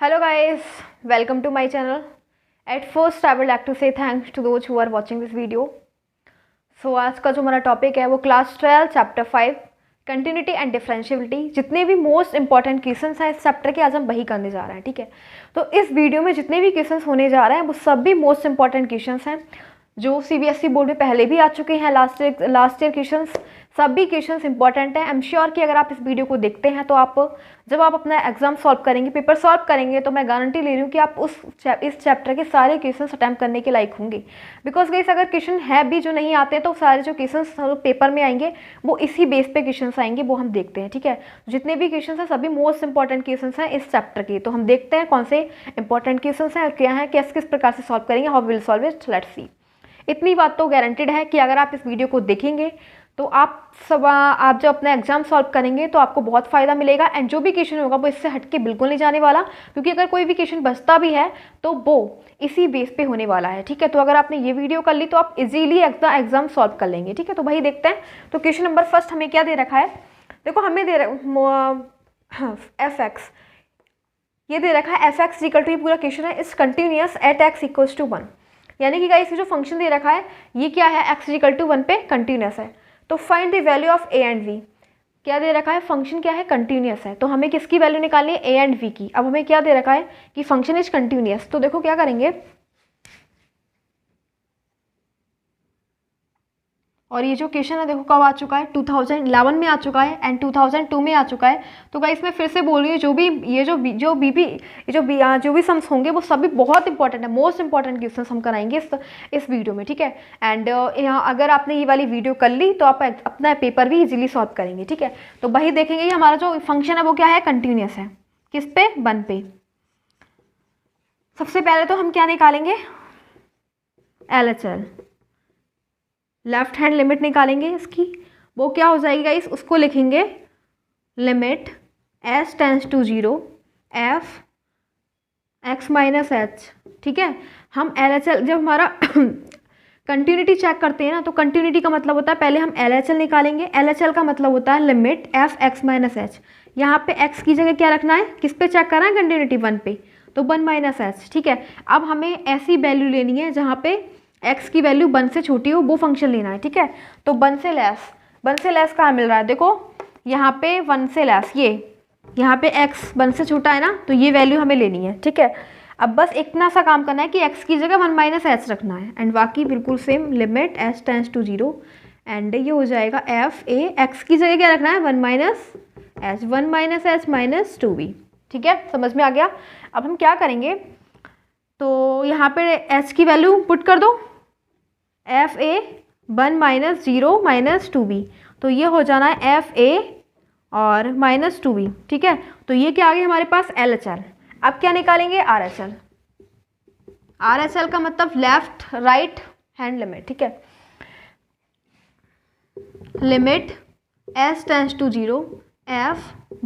Hello guys, welcome to my channel. At first I would like to say thanks to those who are watching this video. So आज का जो हमारा topic है वो class 12 chapter 5 continuity and differentiability. जितने भी most important questions हैं इस चैप्टर के आज हम वही करने जा रहे हैं, ठीक है। तो इस वीडियो में जितने भी क्वेश्चंस होने जा रहे हैं वो सब भी मोस्ट इंपॉर्टेंट क्वेश्चंस हैं जो सीबीएसई बोर्ड में पहले भी आ चुके हैं। लास्ट ईयर क्वेश्चंस, सभी क्वेश्चंस इंपॉर्टेंट हैं। आई एम श्योर कि अगर आप इस वीडियो को देखते हैं तो आप जब आप अपना एग्जाम सॉल्व करेंगे, पेपर सॉल्व करेंगे, तो मैं गारंटी ले रही हूँ कि आप इस चैप्टर के सारे क्वेश्चंस अटैम्प्ट करने के लायक होंगे। बिकॉज गाइस अगर क्वेश्चन है भी जो नहीं आते हैं तो सारे जो क्वेश्चंस पेपर में आएंगे वो इसी बेस पे क्वेश्चंस आएंगे, वो हम देखते हैं, ठीक है। जितने भी क्वेश्चंस हैं सभी मोस्ट इंपॉर्टेंट क्वेश्चंस हैं इस चैप्टर के। तो हम देखते हैं कौन से इंपॉर्टेंट क्वेश्चंस हैं और क्या है, किस प्रकार से सॉल्व करेंगे, how will solve it, let's see. इतनी बात तो गारंटेड है कि अगर आप इस वीडियो को देखेंगे तो आप जब अपना एग्जाम सॉल्व करेंगे तो आपको बहुत फ़ायदा मिलेगा। एंड जो भी क्वेश्चन होगा वो इससे हटके बिल्कुल नहीं जाने वाला, क्योंकि अगर कोई भी क्वेश्चन बचता भी है तो वो इसी बेस पे होने वाला है, ठीक है। तो अगर आपने ये वीडियो कर ली तो आप इजीली एग्जाम सॉल्व कर लेंगे, ठीक है। तो वही देखते हैं। तो क्वेश्चन नंबर फर्स्ट हमें क्या दे रखा है, देखो हमें दे एफ एक्स, ये दे रखा है एफ एक्स इक्वल टू, ये पूरा क्वेश्चन है, is continuous at x equals to 1। यानी कि गाइस ये जो फंक्शन दे रखा है ये क्या है, एक्स इक्वल टू 1 पे कंटिन्यूअस है। तो find the value of a and v, क्या दे रखा है, फंक्शन क्या है, कंटिन्यूअस है। तो हमें किसकी वैल्यू निकालनी है, ए एंड वी की। अब हमें क्या दे रखा है कि फंक्शन इज कंटिन्यूअस। तो देखो क्या करेंगे, और ये जो क्वेश्चन है देखो कब आ चुका है, 2011 में आ चुका है एंड 2002 में आ चुका है। तो गाइस मैं फिर से बोल रही हूँ, जो भी सम्स होंगे वो सभी बहुत इंपॉर्टेंट है, मोस्ट इंपॉर्टेंट क्वेश्चन हम कराएंगे इस वीडियो में, ठीक है। एंड यहाँ अगर आपने ये वाली वीडियो कर ली तो आप अपना पेपर भी इजीली सॉल्व करेंगे, ठीक है। तो वही देखेंगे ये हमारा जो फंक्शन है वो क्या है, कंटिन्यूअस है। किस पे, 1 पे। सबसे पहले तो हम क्या निकालेंगे, LHL, लेफ्ट हैंड लिमिट निकालेंगे इसकी। वो क्या हो जाएगी गाइस, उसको लिखेंगे limit s tends to 0 f x minus h, ठीक है। हम LHL जब हमारा कंटिन्यूटी चेक करते हैं ना, तो कंटिन्यूटी का मतलब होता है पहले हम LHL निकालेंगे। LHL का मतलब होता है limit f x minus h। यहाँ पे x की जगह क्या रखना है, किस पे चेक करना है, कंटिन्यूटी 1 पे, तो 1 माइनस h, ठीक है। अब हमें ऐसी वैल्यू लेनी है जहाँ पे x की वैल्यू 1 से छोटी हो, वो फंक्शन लेना है, ठीक है। तो 1 से लेस कहाँ मिल रहा है, देखो यहाँ पे 1 से लेस, ये यहाँ पे x 1 से छोटा है ना, तो ये वैल्यू हमें लेनी है, ठीक है। अब बस इतना सा काम करना है कि x की जगह 1 माइनस h रखना है, एंड बाकी बिल्कुल same, limit s tends to 0 and ये हो जाएगा f a, x की जगह क्या रखना है, 1 माइनस h माइनस 2b, ठीक है। समझ में आ गया। अब हम क्या करेंगे, तो यहाँ पे h की वैल्यू पुट कर दो, F A 1 minus 0 minus 2b, तो ये हो जाना है एफ ए और माइनस 2b, ठीक है। तो ये क्या आ गया हमारे पास, LHL। अब क्या निकालेंगे, RHL। RHL का मतलब लेफ्ट राइट हैंड लिमिट, ठीक है। Limit s tends to 0 f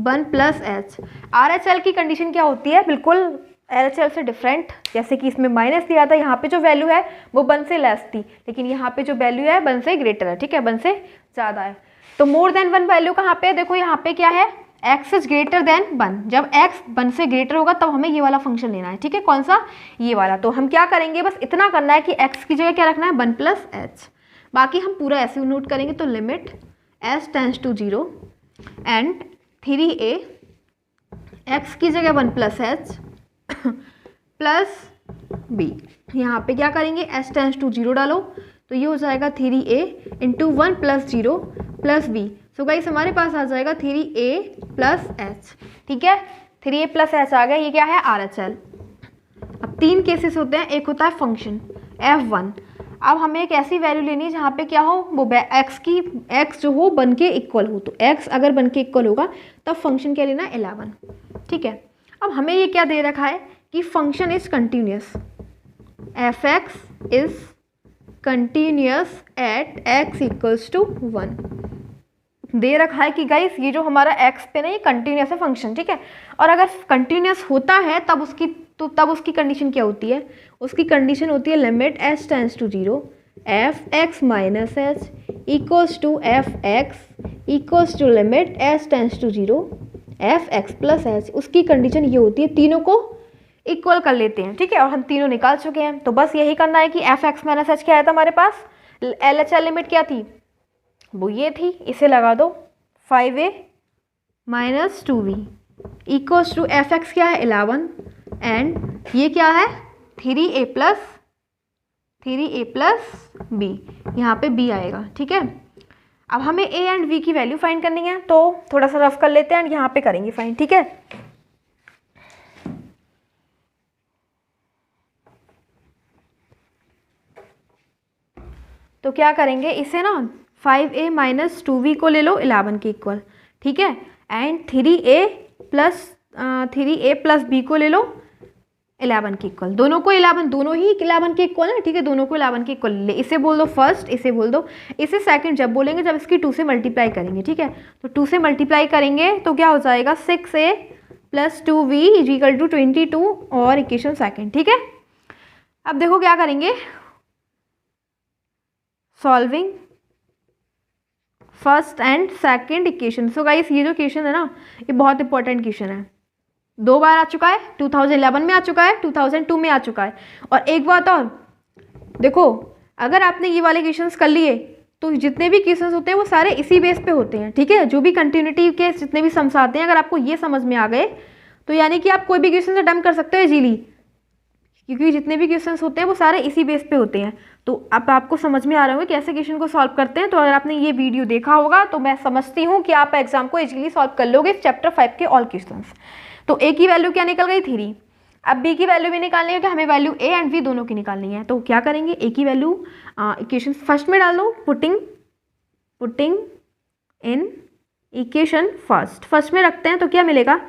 1 plus h। RHL की कंडीशन क्या होती है, बिल्कुल LHL से डिफरेंट। जैसे कि इसमें माइनस दिया था, यहाँ पे जो वैल्यू है वो 1 से लेस थी, लेकिन यहाँ पे जो वैल्यू है 1 से ग्रेटर है, ठीक है, 1 से ज़्यादा है। तो मोर देन 1 वैल्यू कहाँ पे, देखो यहाँ पे क्या है, x इज ग्रेटर देन 1। जब x 1 से ग्रेटर होगा तब हमें ये वाला फंक्शन लेना है, ठीक है। कौन सा, ये वाला। तो हम क्या करेंगे, बस इतना करना है कि x की जगह क्या रखना है, 1 प्लस h। बाकी हम पूरा ऐसे नोट करेंगे। तो limit s tends to 0 and 3a, x की जगह 1 प्लस h प्लस b। यहाँ पे क्या करेंगे, s टेंस टू 0 डालो, तो ये हो जाएगा 3a into 1 plus 0 plus b। So guys हमारे पास आ जाएगा 3a प्लस h, ठीक है। 3a प्लस h आ गया, ये क्या है, RHL। अब 3 केसेस होते हैं, एक होता है फंक्शन f1। अब हमें एक ऐसी वैल्यू लेनी है जहाँ पे क्या हो, वो x जो हो 1 के इक्वल हो। तो x अगर 1 के इक्वल होगा तब फंक्शन क्या लेना है, 11, ठीक है। अब हमें ये क्या दे रखा है कि function is continuous, f x is continuous at x equals to 1। दे रखा है कि गाइस ये जो हमारा x पे ना ये कंटिन्यूअस है फंक्शन, ठीक है। और अगर कंटिन्यूअस होता है तब उसकी कंडीशन क्या होती है, उसकी कंडीशन होती है limit s tends to 0 f x minus h equals to f x equals to limit s tends to 0 f x plus h. उसकी कंडीशन ये होती है, तीनों को इक्वल कर लेते हैं, ठीक है, और हम तीनों निकाल चुके हैं। तो बस यही करना है कि एफ एक्स माइनस एच क्या आया था हमारे पास, एल एच एल लिमिट क्या थी, वो ये थी, इसे लगा दो 5a minus 2v equals to f x क्या है 11 एंड ये क्या है 3a प्लस b, यहाँ पे b आएगा, ठीक है। अब हमें a एंड v की वैल्यू फाइंड करनी है, तो थोड़ा सा रफ कर लेते हैं एंड यहाँ पे करेंगे फाइंड, ठीक है। तो क्या करेंगे, इसे ना 5a माइनस 2v को ले लो 11 के इक्वल, ठीक है, एंड 3a प्लस b को ले लो 11 के इक्वल, दोनों को 11, दोनों ही 11 के इक्वल है, ठीक है, दोनों को 11 के इक्वल ले, इसे बोल दो फर्स्ट, इसे बोल दो, इसे सेकंड जब बोलेंगे जब इसकी 2 से मल्टीप्लाई करेंगे, ठीक है। तो 2 से मल्टीप्लाई करेंगे तो क्या हो जाएगा 6a plus 2v is equal to 22 और इक्वेशन सेकंड, ठीक है। अब देखो क्या करेंगे, solving first and second equation. So guys ये जो क्वेश्चन है ना, ये बहुत इंपॉर्टेंट क्वेश्चन है, 2 बार आ चुका है, 2011 में आ चुका है, 2002 में आ चुका है। और एक बात और देखो, अगर आपने ये वाले क्वेश्चंस कर लिए तो जितने भी क्वेश्चंस होते हैं वो सारे इसी बेस पे होते हैं, ठीक है। जो भी कंटिन्यूटी के जितने भी सम्स आते हैं, अगर आपको ये समझ में आ गए तो यानी कि आप कोई भी क्वेश्चन अटेम्प्ट कर सकते हो इजीली, क्योंकि जितने भी क्वेश्चंस होते हैं वो सारे इसी बेस पे होते हैं। तो अब आपको समझ में आ रहा होगा कि कैसे क्वेश्चन को सॉल्व करते हैं। तो अगर आपने ये वीडियो देखा होगा तो मैं समझती हूँ कि आप एग्जाम को इजीली सॉल्व कर लोगे चैप्टर 5 के ऑल क्वेश्चंस। तो ए की वैल्यू क्या निकल गई 3, अब बी की वैल्यू भी निकालनी है कि हमें वैल्यू ए एंड बी दोनों की निकालनी है। तो क्या करेंगे, ए की वैल्यू इक्वेशन फर्स्ट में डाल दो, पुटिंग इन इक्वेशन फर्स्ट में रखते हैं तो क्या मिलेगा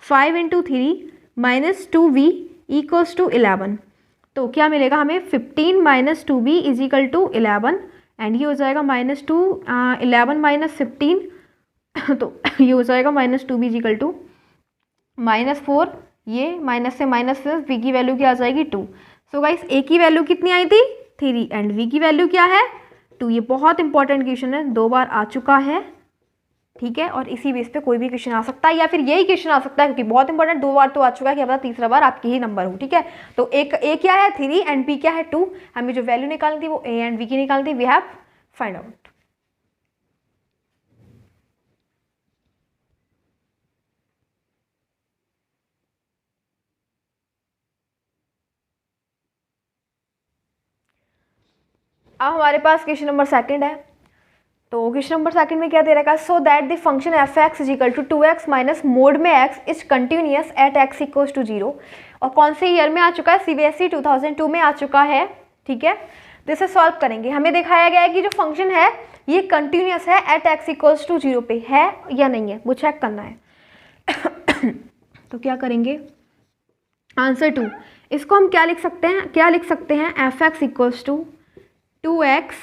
5 × 3 माइनस 2v इक्वल्स टू 11। तो क्या मिलेगा हमें 15 minus 2v is equal to 11 and ये हो जाएगा -2 11 माइनस 15 तो ये हो जाएगा -2v इज इक्वल टू -4, ये माइनस से माइनस से v की वैल्यू क्या आ जाएगी 2। सो गाइस a की वैल्यू कितनी आई थी 3 एंड v की वैल्यू क्या है 2। ये बहुत इंपॉर्टेंट क्वेश्चन है, 2 बार आ चुका है, ठीक है, और इसी बेस पे कोई भी क्वेश्चन आ सकता है या फिर यही क्वेश्चन आ सकता है, क्योंकि बहुत इंपॉर्टेंट 2 बार तो आ चुका है, क्या पता तीसरा बार आपकी ही नंबर हो, ठीक है। तो एक ए क्या है 3 एंड बी क्या है 2, हमें जो वैल्यू निकालनी थी वो ए एंड बी की निकालनी थी, वी हैव फाइंड आउट। अब हमारे पास क्वेश्चन नंबर सेकंड है। तो क्वेश्चन नंबर सेकंड में क्या दे रखा है, so that the function f x is equal to 2x minus mod में x is continuous at x equals to 0। और कौन से ईयर में आ चुका है, CBSE 2002 में आ चुका है, ठीक है। तो इसे सॉल्व करेंगे, हमें दिखाया गया है कि जो फंक्शन है ये कंटिन्यूअस है एट x इक्वल्स टू 0 पे, है या नहीं है वो चेक करना है। तो क्या करेंगे, आंसर 2, इसको हम क्या लिख सकते हैं f x equals to 2x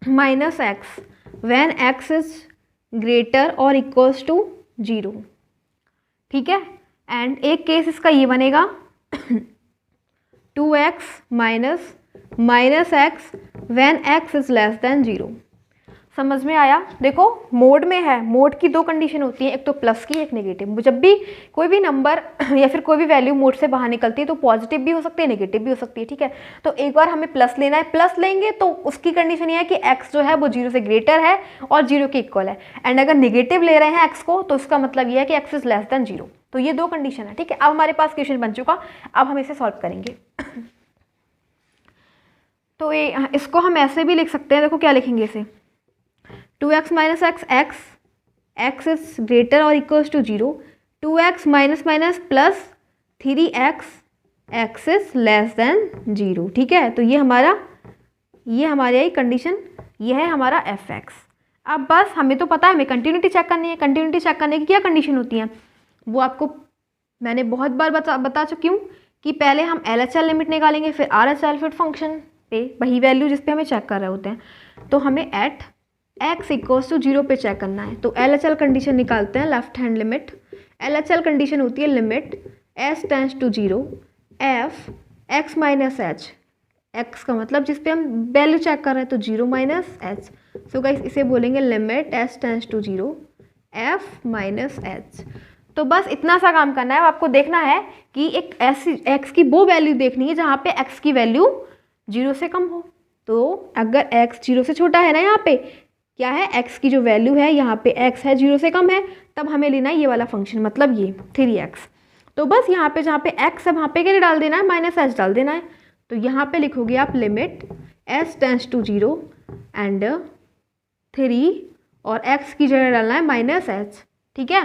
minus x when x is greater or equals to 0, ठीक है। एंड एक केस इसका ये बनेगा 2x minus x when x is less than 0। समझ में आया। देखो मोड में है, मोड की 2 कंडीशन होती है, एक तो प्लस की एक नेगेटिव। जब भी कोई भी नंबर या फिर कोई भी वैल्यू मोड से बाहर निकलती है तो पॉजिटिव भी हो सकती है नेगेटिव भी हो सकती है, ठीक है। तो एक बार हमें प्लस लेना है, प्लस लेंगे तो उसकी कंडीशन ये है कि x जो है वो 0 से ग्रेटर है और 0 के इक्वल है। एंड अगर नेगेटिव ले रहे हैं x को तो उसका मतलब ये है कि x इज लेस देन 0। तो ये 2 कंडीशन है, ठीक है। अब हमारे पास क्वेश्चन बन चुका, अब हम इसे सॉल्व करेंगे। तो ये इसको हम ऐसे भी लिख सकते हैं, देखो क्या लिखेंगे इसे 2x minus x is greater और equals to 0, 2x minus plus 3x x is less than 0, ठीक है। तो ये हमारी आई कंडीशन, ये है हमारा f(x). अब बस हमें तो पता है हमें कंटिन्यूटी चेक करनी है। कंटिन्यूटी चेक करने की क्या कंडीशन होती है वो आपको मैंने बहुत बार बता चुकी हूँ कि पहले हम LHL लिमिट निकालेंगे, फिर RHL, फिर फंक्शन पे वही वैल्यू जिस पे हमें चेक कर रहे होते हैं। तो हमें एट x इक्वल्स टू 0 पे चेक करना है। तो LHL कंडीशन निकालते हैं, left hand limit. LHL condition होती है limit s tends to 0 f x minus h, x का मतलब जिस पे हम वैल्यू चेक कर रहे हैं तो 0 माइनस h। सो गाइस इसे बोलेंगे limit s tends to 0 f minus h। तो बस इतना सा काम करना है, आपको देखना है कि एक ऐसी x की वो वैल्यू देखनी है जहाँ पे x की वैल्यू 0 से कम हो। तो अगर x 0 से छोटा है ना, यहाँ पे क्या है, x की जो वैल्यू है यहाँ पे x है 0 से कम है, तब हमें लेना है ये वाला फंक्शन, मतलब ये 3x। तो बस यहाँ पे जहाँ पे x है वहाँ पे क्या डाल देना है, -h डाल देना है। तो यहाँ पे लिखोगे आप limit s tends to 0 and 3 और x की जगह डालना है -h। ठीक है,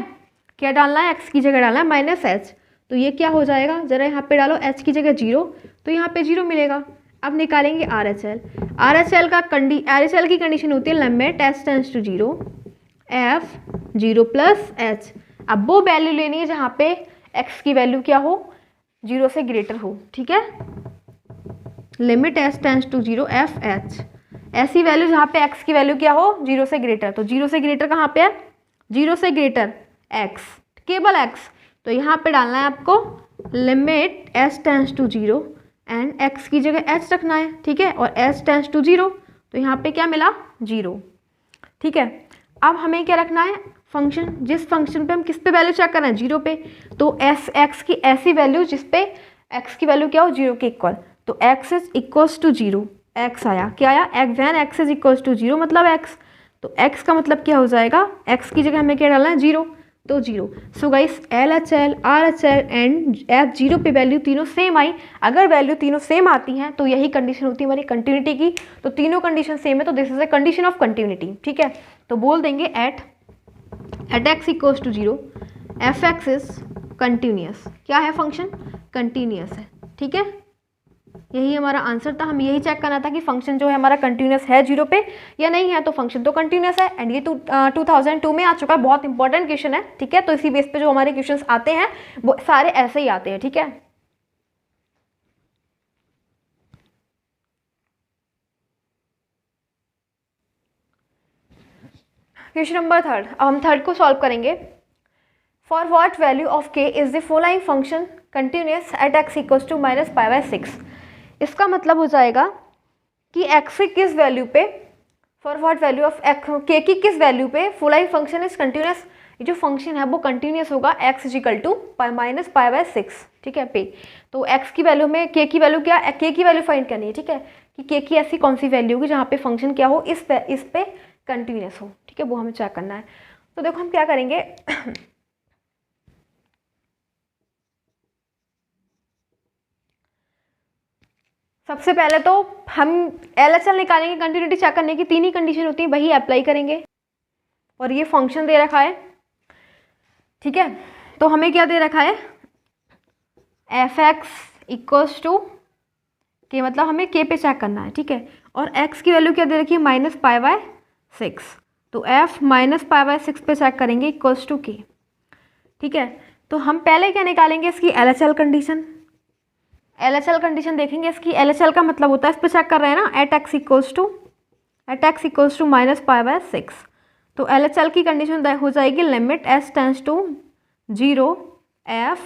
क्या डालना है, x की जगह डालना है -h। तो ये क्या हो जाएगा, ज़रा यहाँ पे डालो h की जगह 0, तो यहाँ पे 0 मिलेगा। अब निकालेंगे RHL। RHL की कंडीशन होती है limit s tends to 0 f 0 plus h। अब वो वैल्यू लेनी है जहाँ पे x की वैल्यू क्या हो, 0 से ग्रेटर हो। ठीक है, limit s tends to 0 f h, ऐसी वैल्यू जहाँ पे x की वैल्यू क्या हो, 0 से ग्रेटर। तो 0 से ग्रेटर कहाँ पे है, 0 से ग्रेटर x, केवल x। तो यहाँ पे डालना है आपको limit s tends to 0 and x की जगह h रखना है। ठीक है, और s टेंड्स टू 0, तो यहाँ पे क्या मिला, 0। ठीक है, अब हमें क्या रखना है, फंक्शन, जिस फंक्शन पे हम किस पे वैल्यू चेक कर रहे हैं, 0 पे। तो x की ऐसी वैल्यू जिस पे x की वैल्यू क्या हो, 0 के इक्वल। तो x is equals to 0, x आया, क्या आया, x इज इक्वल्स टू 0 मतलब x। तो x का मतलब क्या हो जाएगा, x की जगह हमें क्या डालना है, 0, तो 0। So guys LHL RHL and F0 पे वैल्यू तीनों सेम आई। अगर वैल्यू तीनों सेम आती हैं तो यही कंडीशन होती है हमारी कंटिन्यूटी की। तो तीनों कंडीशन सेम है, तो this is a condition of continuity. ठीक है, तो बोल देंगे at x equals to 0 f(x) is continuous. क्या है, फंक्शन कंटिन्यूस है। ठीक है, यही हमारा आंसर था। हमें यही चेक करना था कि फंक्शन जो है हमारा कंटिन्यूस है 0 पे या नहीं है। तो फंक्शन तो कंटिन्यूस है एंड ये 2002 में आ चुका है, बहुत इंपॉर्टेंट क्वेश्चन है। ठीक है, तो इसी बेस पे जो हमारे क्वेश्चंस आते हैं वो सारे ऐसे ही आते हैं। ठीक है, क्वेश्चन नंबर 3, अब हम 3 को सॉल्व करेंगे। For what value of k is the following function continuous at x equals to -π/6। इसका मतलब हो जाएगा कि x की किस वैल्यू पे, for what value of k की किस वैल्यू पे फॉलोइंग फंक्शन इज कंटिन्यूस। ये जो फंक्शन है वो कंटिन्यूस होगा x इक्वल टू -π/6। ठीक है, पे तो x की वैल्यू में k की वैल्यू क्या, k की वैल्यू फाइंड करनी है। ठीक है, कि k की ऐसी कौन सी वैल्यू होगी जहाँ पे फंक्शन क्या हो, इस पे कंटिन्यूस हो। ठीक है, वो हमें चेक करना है। तो देखो हम क्या करेंगे सबसे पहले तो हम LHL निकालेंगे, कंटिन्यूटी चेक करने की 3 ही कंडीशन होती है, वही अप्लाई करेंगे। और ये फंक्शन दे रखा है। ठीक है, तो हमें क्या दे रखा है, f(x) इक्वल्स टू k, मतलब हमें k पे चेक करना है। ठीक है, और x की वैल्यू क्या दे रखी है, -π/6। तो f -π/6 पे चेक करेंगे इक्वल्स टू k। ठीक है, तो हम पहले क्या निकालेंगे, इसकी LHL कंडीशन। LHL कंडीशन देखेंगे इसकी। LHL का मतलब होता है, इस पे चेक कर रहे हैं ना, एट x इक्वल्स टू -π/6। तो LHL की कंडीशन हो जाएगी limit s tends to 0 f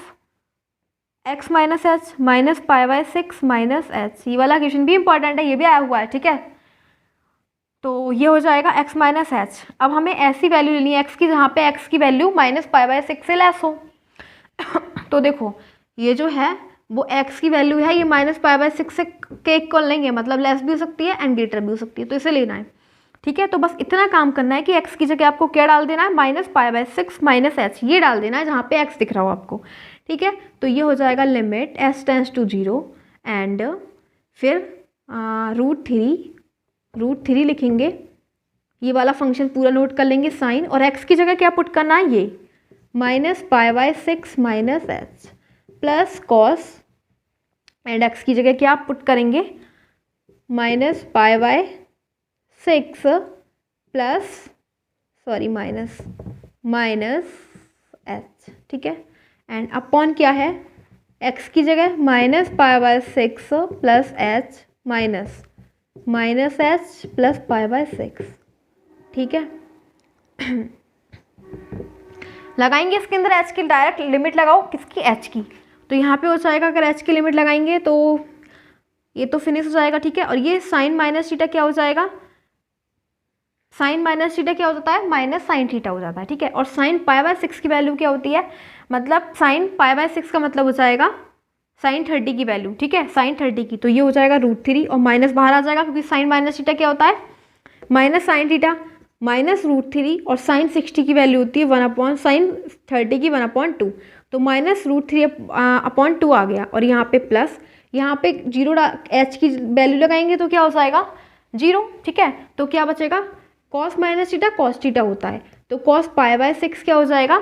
x - h -π/6 -h। ये वाला क्वेश्चन भी इंपॉर्टेंट है, ये भी आया हुआ है। ठीक है, तो ये हो जाएगा x - h। अब हमें ऐसी वैल्यू लेनी है x की जहाँ पे x की वैल्यू -π/6 से लेस हो। तो देखो ये जो है वो x की वैल्यू है, ये -π/6 से के इक्वल नहीं है, मतलब लेस भी हो सकती है एंड ग्रेटर भी हो सकती है, तो इसे लेना है। ठीक है, तो बस इतना काम करना है कि x की जगह आपको क्या डाल देना है, -π/6 -h, ये डाल देना है जहाँ पे x दिख रहा हो आपको। ठीक है, तो ये हो जाएगा limit s tends to 0 and फिर √3 लिखेंगे। ये वाला फंक्शन पूरा नोट कर लेंगे साइन, और x की जगह क्या पुट करना है, ये -π/6 -h plus cos, and x की जगह क्या पुट करेंगे, -π/6 प्लस -h। ठीक है, एंड अपॉन क्या है, x की जगह -π/6 प्लस h -h प्लस π/6। ठीक है, लगाएंगे इसके अंदर h की, डायरेक्ट लिमिट लगाओ किसकी, h की। तो यहाँ पे हो जाएगा, अगर h की लिमिट लगाएंगे तो ये तो फिनिश हो जाएगा। ठीक है, और ये साइन -θ क्या हो जाएगा, साइन माइनस थीटा क्या हो जाता है, माइनस साइन थीटा हो जाता है, ठीक है। और साइन पाई बाय 6 की वैल्यू क्या होती है, मतलब साइन पाई बाय 6 का मतलब हो जाएगा साइन 30 की वैल्यू, ठीक है, साइन 30 की, तो ये हो जाएगा √3 और माइनस बाहर आ जाएगा क्योंकि साइन माइनस थीटा क्या होता है, माइनस साइन थीटा, माइनस √3 और साइन 60 की वैल्यू होती है 1/sin 30 की 1/2, तो माइनस √3/2 आ गया और यहाँ पे प्लस, यहाँ पे जीरो h की वैल्यू लगाएंगे तो क्या हो जाएगा 0, ठीक है। तो क्या बचेगा, cos minus theta cos theta होता है, तो कॉस पाई बाय 6 क्या हो जाएगा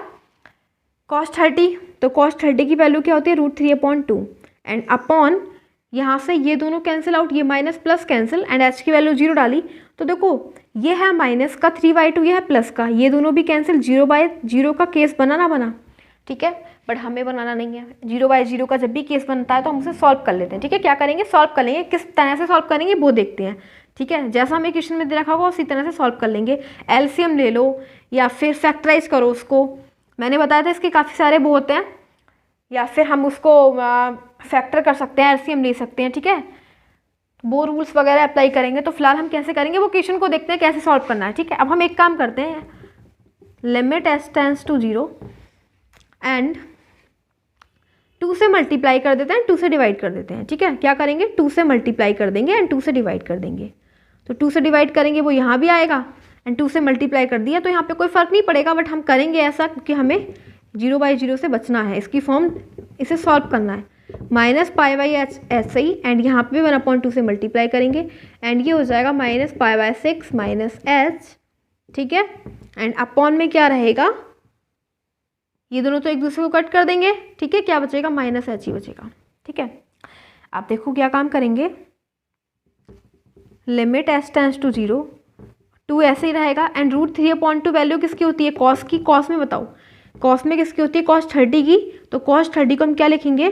कॉस 30, तो कॉस 30 की वैल्यू क्या होती है √3/2 एंड अपॉन, यहाँ से ये दोनों कैंसिल आउट, ये minus plus cancel and h की वैल्यू 0 डाली, तो देखो ये है माइनस का 3/2, ये है प्लस का, ये दोनों भी कैंसिल, 0/0 का केस बना ना बना, ठीक है, बट हमें बनाना नहीं है। 0/0 का जब भी केस बनता है तो हम उसे सॉल्व कर लेते हैं, ठीक है। क्या करेंगे, सॉल्व कर लेंगे, किस तरह से सॉल्व करेंगे वो देखते हैं, ठीक है। जैसा हमें क्वेश्चन में दे रखा होगा उसी तरह से सॉल्व कर लेंगे। एलसीएम ले लो या फिर फैक्टराइज करो उसको, मैंने बताया था इसके काफ़ी सारे वो होते हैं, या फिर हम उसको फैक्टर कर सकते हैं, एलसीएम ले सकते हैं, ठीक है। वो रूल्स वगैरह अप्लाई करेंगे, तो फिलहाल हम कैसे करेंगे वो क्वेश्चन को देखते हैं कैसे सॉल्व करना है, ठीक है। अब हम एक काम करते हैं, limit s tends to 0 and 2 से मल्टीप्लाई कर देते हैं, 2 से डिवाइड कर देते हैं, ठीक है। क्या करेंगे, 2 से मल्टीप्लाई कर देंगे एंड 2 से डिवाइड कर देंगे, तो 2 से डिवाइड करेंगे वो यहाँ भी आएगा एंड 2 से मल्टीप्लाई कर दिया, तो यहाँ पे कोई फ़र्क नहीं पड़ेगा, बट हम करेंगे ऐसा क्योंकि हमें 0/0 से बचना है, इसकी फॉर्म इसे सॉल्व करना है, माइनस पाई बाई एच ऐसे ही एंड यहाँ पे 1/2 से मल्टीप्लाई करेंगे एंड ये हो जाएगा minus pi by 6 minus h, ठीक है। एंड अपॉन में क्या रहेगा, ये दोनों तो एक दूसरे को कट कर देंगे, ठीक है, क्या बचेगा माइनस एच ही बचेगा, ठीक है। आप देखो क्या काम करेंगे, लिमिट s टेंड्स टू 0, 2 ऐसे ही रहेगा एंड √3/2 वैल्यू किसकी होती है, कॉस की, कॉस में बताओ, कॉस में किसकी होती है, कॉस 30 की, तो कॉस 30 को हम क्या लिखेंगे,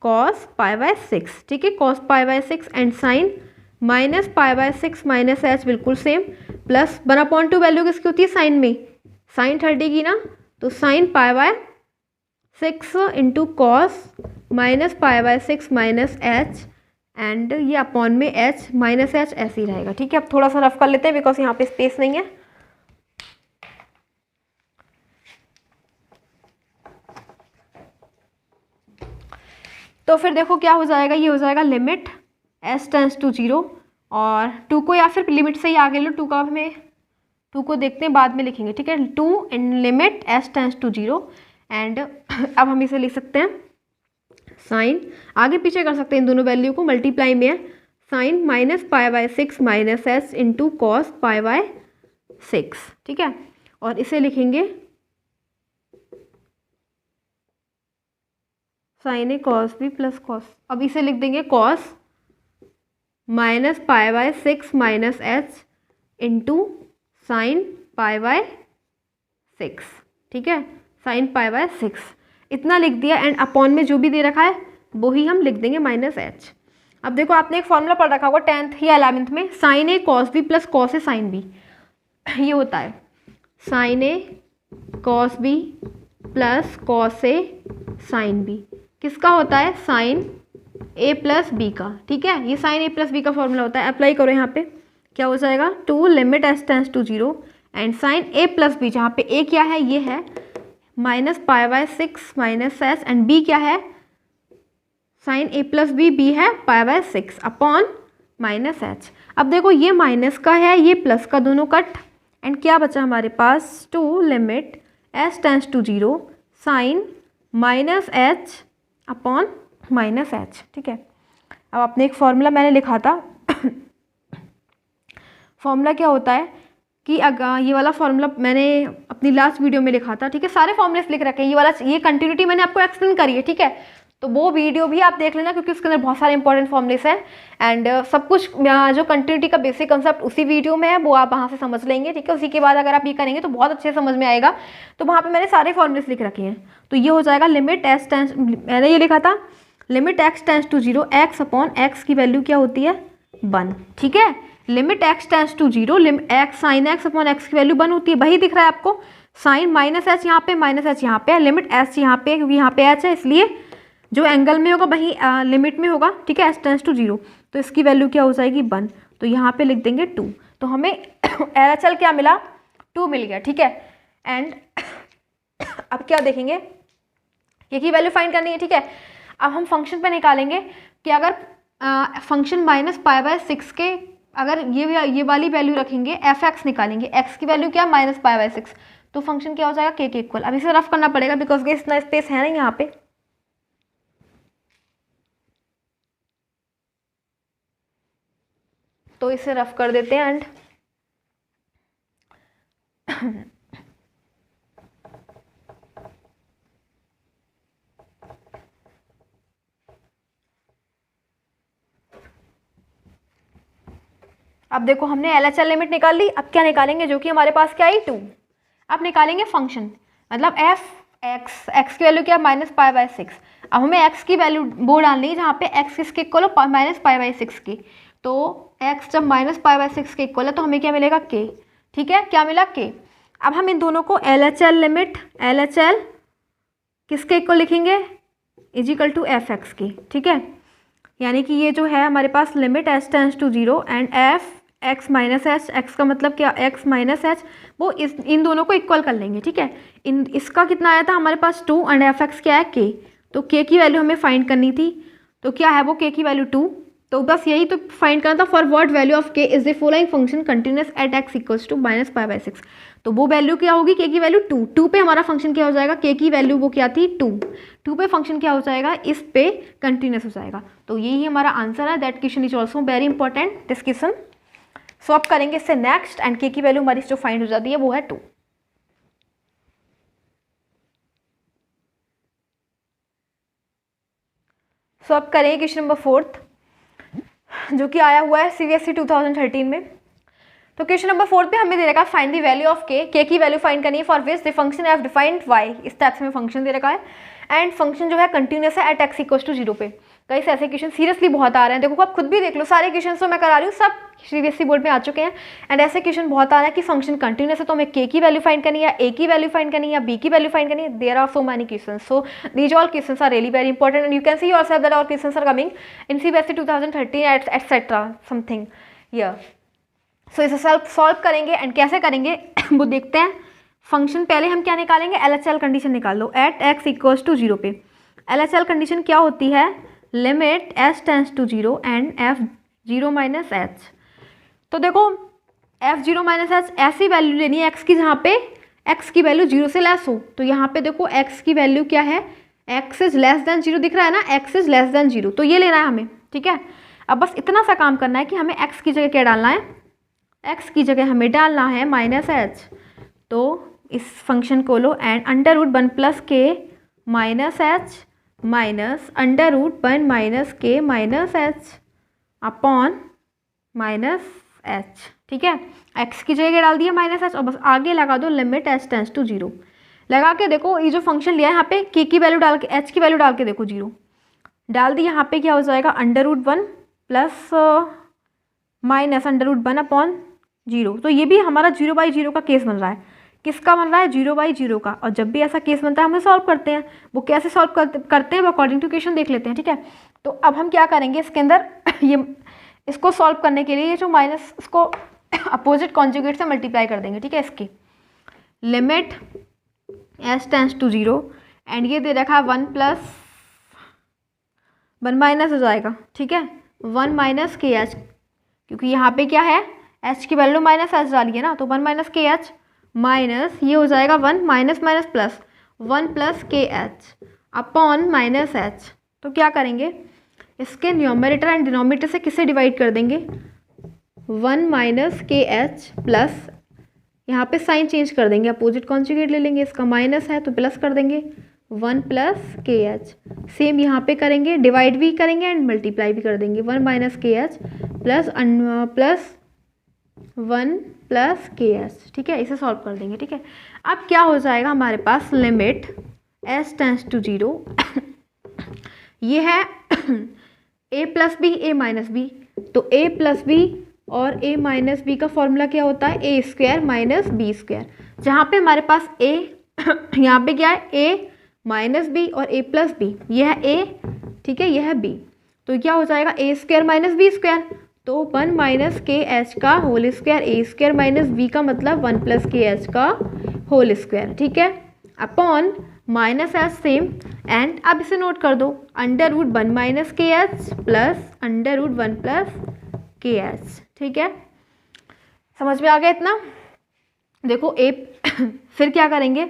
कॉस पाई बाय 6, ठीक है, cos pi by 6 and sine minus pi by 6 minus h बिल्कुल सेम, प्लस 1/2 वैल्यू किसकी होती है साइन में, साइन 30 की ना, तो sign pi by 6 into cos minus pi by 6 minus h and ये अपॉन में एच माइनस एच ऐसे ही रहेगा, ठीक है। अब थोड़ा सा रफ कर लेते हैं बिकॉज यहाँ पे स्पेस नहीं है। तो फिर देखो क्या हो जाएगा, ये हो जाएगा लिमिट s टेंड्स टू 0 और 2 को या फिर लिमिट से ही आगे लो, 2 का हमें 2 को देखते हैं बाद में लिखेंगे, ठीक है। 2 इन limit s tends to 0 and अब हम इसे लिख सकते हैं साइन, आगे पीछे कर सकते हैं इन दोनों वैल्यू को, मल्टीप्लाई में है sine minus pi by 6 minus h into cos pi by 6, ठीक है। और इसे लिखेंगे sine a cos b plus cos, अब इसे लिख देंगे cos minus pi by 6 minus h into sine pi by 6, ठीक है, साइन पाई बाय 6 इतना लिख दिया एंड अपॉन में जो भी दे रखा है वो ही हम लिख देंगे माइनस एच। अब देखो आपने एक फॉर्मूला पढ़ रखा होगा 10th या 11th में, sign a cos b plus cos A sine B, ये होता है sine a cos b plus cos A sine B, किसका होता है साइन ए प्लस बी का, ठीक है, ये साइन ए प्लस बी का फॉर्मूला होता है। अप्लाई करो यहाँ पे, क्या हो जाएगा 2 limit s tends to 0 and sine a plus b, जहाँ पे ए क्या है ये है minus pi by 6 minus h and b क्या है sine a plus b, b है pi by 6 upon minus h. अब देखो ये माइनस का है ये प्लस का, दोनों कट एंड क्या बचा हमारे पास 2 limit s tends to 0 sine minus h upon minus h, ठीक है। अब आपने एक फॉर्मूला मैंने लिखा था फॉर्मूला क्या होता है कि अगर ये वाला फॉर्मूला मैंने अपनी लास्ट वीडियो में लिखा था, ठीक है, सारे फॉर्मूलेस लिख रखे हैं, ये वाला ये कंटिन्यूटी मैंने आपको एक्सप्लेन करी है, ठीक है, तो वो वीडियो भी आप देख लेना क्योंकि उसके अंदर बहुत सारे इंपॉर्टेंट फॉर्मूलेस हैं एंड सब कुछ जो कंटिन्यूटी का बेसिक कंसेप्ट उसी वीडियो में है वो आप वहाँ से समझ लेंगे, ठीक है। उसी के बाद अगर आप ये करेंगे तो बहुत अच्छे समझ में आएगा, तो वहाँ पर मैंने सारे फॉर्मूलेस लिख रखे हैं। तो ये हो जाएगा लिमिट s टेंड्स, मैंने ये लिखा था limit x tends to 0 x upon x की वैल्यू क्या होती है 1, ठीक है। Limit x tends to 0 limit x sine x upon x की वैल्यू 1 होती है, वही दिख रहा है आपको, साइन माइनस एच यहाँ पे माइनस एच यहाँ पे, लिमिट s यहाँ पे क्योंकि यहाँ पे h है इसलिए जो एंगल में होगा वही लिमिट में होगा, ठीक है, s टेंड्स टू 0, तो इसकी वैल्यू क्या हो जाएगी 1, तो यहाँ पे लिख देंगे 2। तो हमें LHL क्या मिला, 2 मिल गया, ठीक है। एंड अब क्या देखेंगे, के की वैल्यू फाइंड करनी है, ठीक है। अब हम फंक्शन पे निकालेंगे कि अगर फंक्शन -π/6 के अगर ये वाली वैल्यू रखेंगे, f(x) निकालेंगे, x की वैल्यू क्या, -π/6, तो फंक्शन क्या हो जाएगा, k के इक्वल। अब इसे रफ करना पड़ेगा बिकॉज इतना स्पेस है ना यहाँ पे। तो इसे रफ कर देते हैं एंड अब देखो हमने LHL लिमिट निकाल ली। अब क्या निकालेंगे, जो कि हमारे पास क्या आई, 2। अब निकालेंगे फंक्शन, मतलब f(x) की वैल्यू क्या, -π/6। अब हमें x की वैल्यू वो डालनी है जहाँ पे x किसके इक्वल हो, -π/6 की। तो x जब -π/6 के इक्वल है तो हमें क्या मिलेगा, k, ठीक है, क्या मिला, k। अब हम इन दोनों को LHL लिमिट, LHL किसके इक्वल लिखेंगे, = f(x) की, ठीक है। यानी कि ये जो है हमारे पास limit s tends to 0 and f(x - h), x का मतलब क्या, x - h, वो इन दोनों को इक्वल कर लेंगे, ठीक है। इसका कितना आया था हमारे पास, 2 एंड f(x) क्या है, k। तो k की वैल्यू हमें फाइंड करनी थी, तो क्या है वो, k की वैल्यू 2। तो बस यही तो फाइंड करना था, for what value of k is the following function continuous at x equals to -π/6। तो वो वैल्यू क्या होगी, k की वैल्यू 2। 2 पे हमारा फंक्शन क्या हो जाएगा, k की वैल्यू वो क्या थी, 2। 2 पे फंक्शन क्या हो जाएगा, इस पे कंटिन्यूअस हो जाएगा। तो यही हमारा आंसर है। That question is also very important, this question. Solve करेंगे इससे नेक्स्ट, एंड k की वैल्यू हमारी जो फाइंड हो जाती है वो है 2। सॉल्व करेंगे क्वेश्चन नंबर 4 जो कि आया हुआ है CBSE 2013 में। तो क्वेश्चन नंबर 4 पे हमें दे रखा है find the value of k की वैल्यू फाइंड करनी है for which the function have defined y। इस टाइप से हमें फंक्शन दे रखा है एंड फंक्शन जो है कंटिन्यूअस है एट x इक्वल्स टू 0 पे। कई ऐसे क्वेश्चन सीरियसली बहुत आ रहे हैं, देखो आप खुद भी देख लो, सारे क्वेश्चन तो मैं करा रही हूँ, सब CBSE बोर्ड में आ चुके हैं। एंड ऐसे क्वेश्चन बहुत आ रहे हैं कि फंक्शन कंटिन्यूअस है तो हमें k की वैल्यू फाइंड करनी है, a की वैल्यू फाइंड करनी है, या b की वैल्यू फाइंड करनी है। There are so many question, so these all question are really very important and you can see yourself that our question are coming in CBSE 2013 etcetera something here. So इसे solve करेंगे and कैसे करेंगे वो देखते हैं। Function पहले हम क्या निकालेंगे, LHL कंडीशन निकाल लो एट x इक्वल्स टू 0 पे। LHL कंडीशन क्या होती है, limit s tends to 0 and f(0 - h)। तो देखो f(0 - h) ऐसी वैल्यू लेनी है x की जहाँ पे x की वैल्यू 0 से लेस हो। तो यहाँ पे देखो x की वैल्यू क्या है, x इज लेस देन 0 दिख रहा है ना, x इज लेस देन 0, तो ये लेना है हमें, ठीक है। अब बस इतना सा काम करना है कि हमें x की जगह क्या डालना है, x की जगह हमें डालना है -h। तो इस फंक्शन को लो and √1 + k -h minus √1 - k -h upon -h, ठीक है। x की जगह डाल दिया -h और बस आगे लगा दो लिमिट s टेंड्स टू 0। लगा के देखो ये जो फंक्शन लिया है यहाँ पे k की वैल्यू डाल के, h की वैल्यू डाल के देखो 0 डाल दी, यहाँ पे क्या हो जाएगा √1 प्लस माइनस √1 अपॉन 0। तो ये भी हमारा 0/0 का केस बन रहा है। किसका बन रहा है, 0/0 का। और जब भी ऐसा केस बनता है हम सॉल्व करते हैं, वो कैसे सॉल्व करते हैं वो अकॉर्डिंग टू क्वेश्चन देख लेते हैं, ठीक है। तो अब हम क्या करेंगे इसके अंदर ये इसको सॉल्व करने के लिए ये जो माइनस इसको अपोजिट कॉन्जुगेट से मल्टीप्लाई कर देंगे, ठीक है। इसकी limit s tends to 0 and ये दे रखा है 1 + 1 माइनस हो जाएगा, ठीक है, 1 - kh, क्योंकि यहाँ पे क्या है h की वैल्यू -h डाली है ना, तो 1 - kh माइनस ये हो जाएगा 1 minus plus 1 + kh upon -h। तो क्या करेंगे, इसके न्यूमरेटर एंड डिनोमिनेटर से किसे डिवाइड कर देंगे, 1 - kh प्लस यहाँ पे साइन चेंज कर देंगे, अपोजिट कॉन्जुगेट ले लेंगे, इसका माइनस है तो प्लस कर देंगे 1 + kh। सेम यहाँ पे करेंगे, डिवाइड भी करेंगे एंड मल्टीप्लाई भी कर देंगे, 1 - kh प्लस 1 + kh, ठीक है। इसे सॉल्व कर देंगे, ठीक है। अब क्या हो जाएगा हमारे पास, लिमिट s टेंड्स टू 0 ये है a + b a - b, तो a + b और a - b का फॉर्मूला क्या होता है, a² - b², जहाँ पे हमारे पास a यहाँ पे क्या है a - b और a + b, ये है a, ठीक है, यह है b, तो क्या हो जाएगा a² - b²। तो 1 माइनस के एच का होल स्क्वायर ए स्क्वायर माइनस बी का मतलब 1 प्लस के एच का होल स्क्वायर, ठीक है, upon minus h same, and अब इसे नोट कर दो, अंडर रूट 1 माइनस के H plus under root 1 plus के एच, ठीक है, समझ में आ गया इतना। देखो ए फिर क्या करेंगे,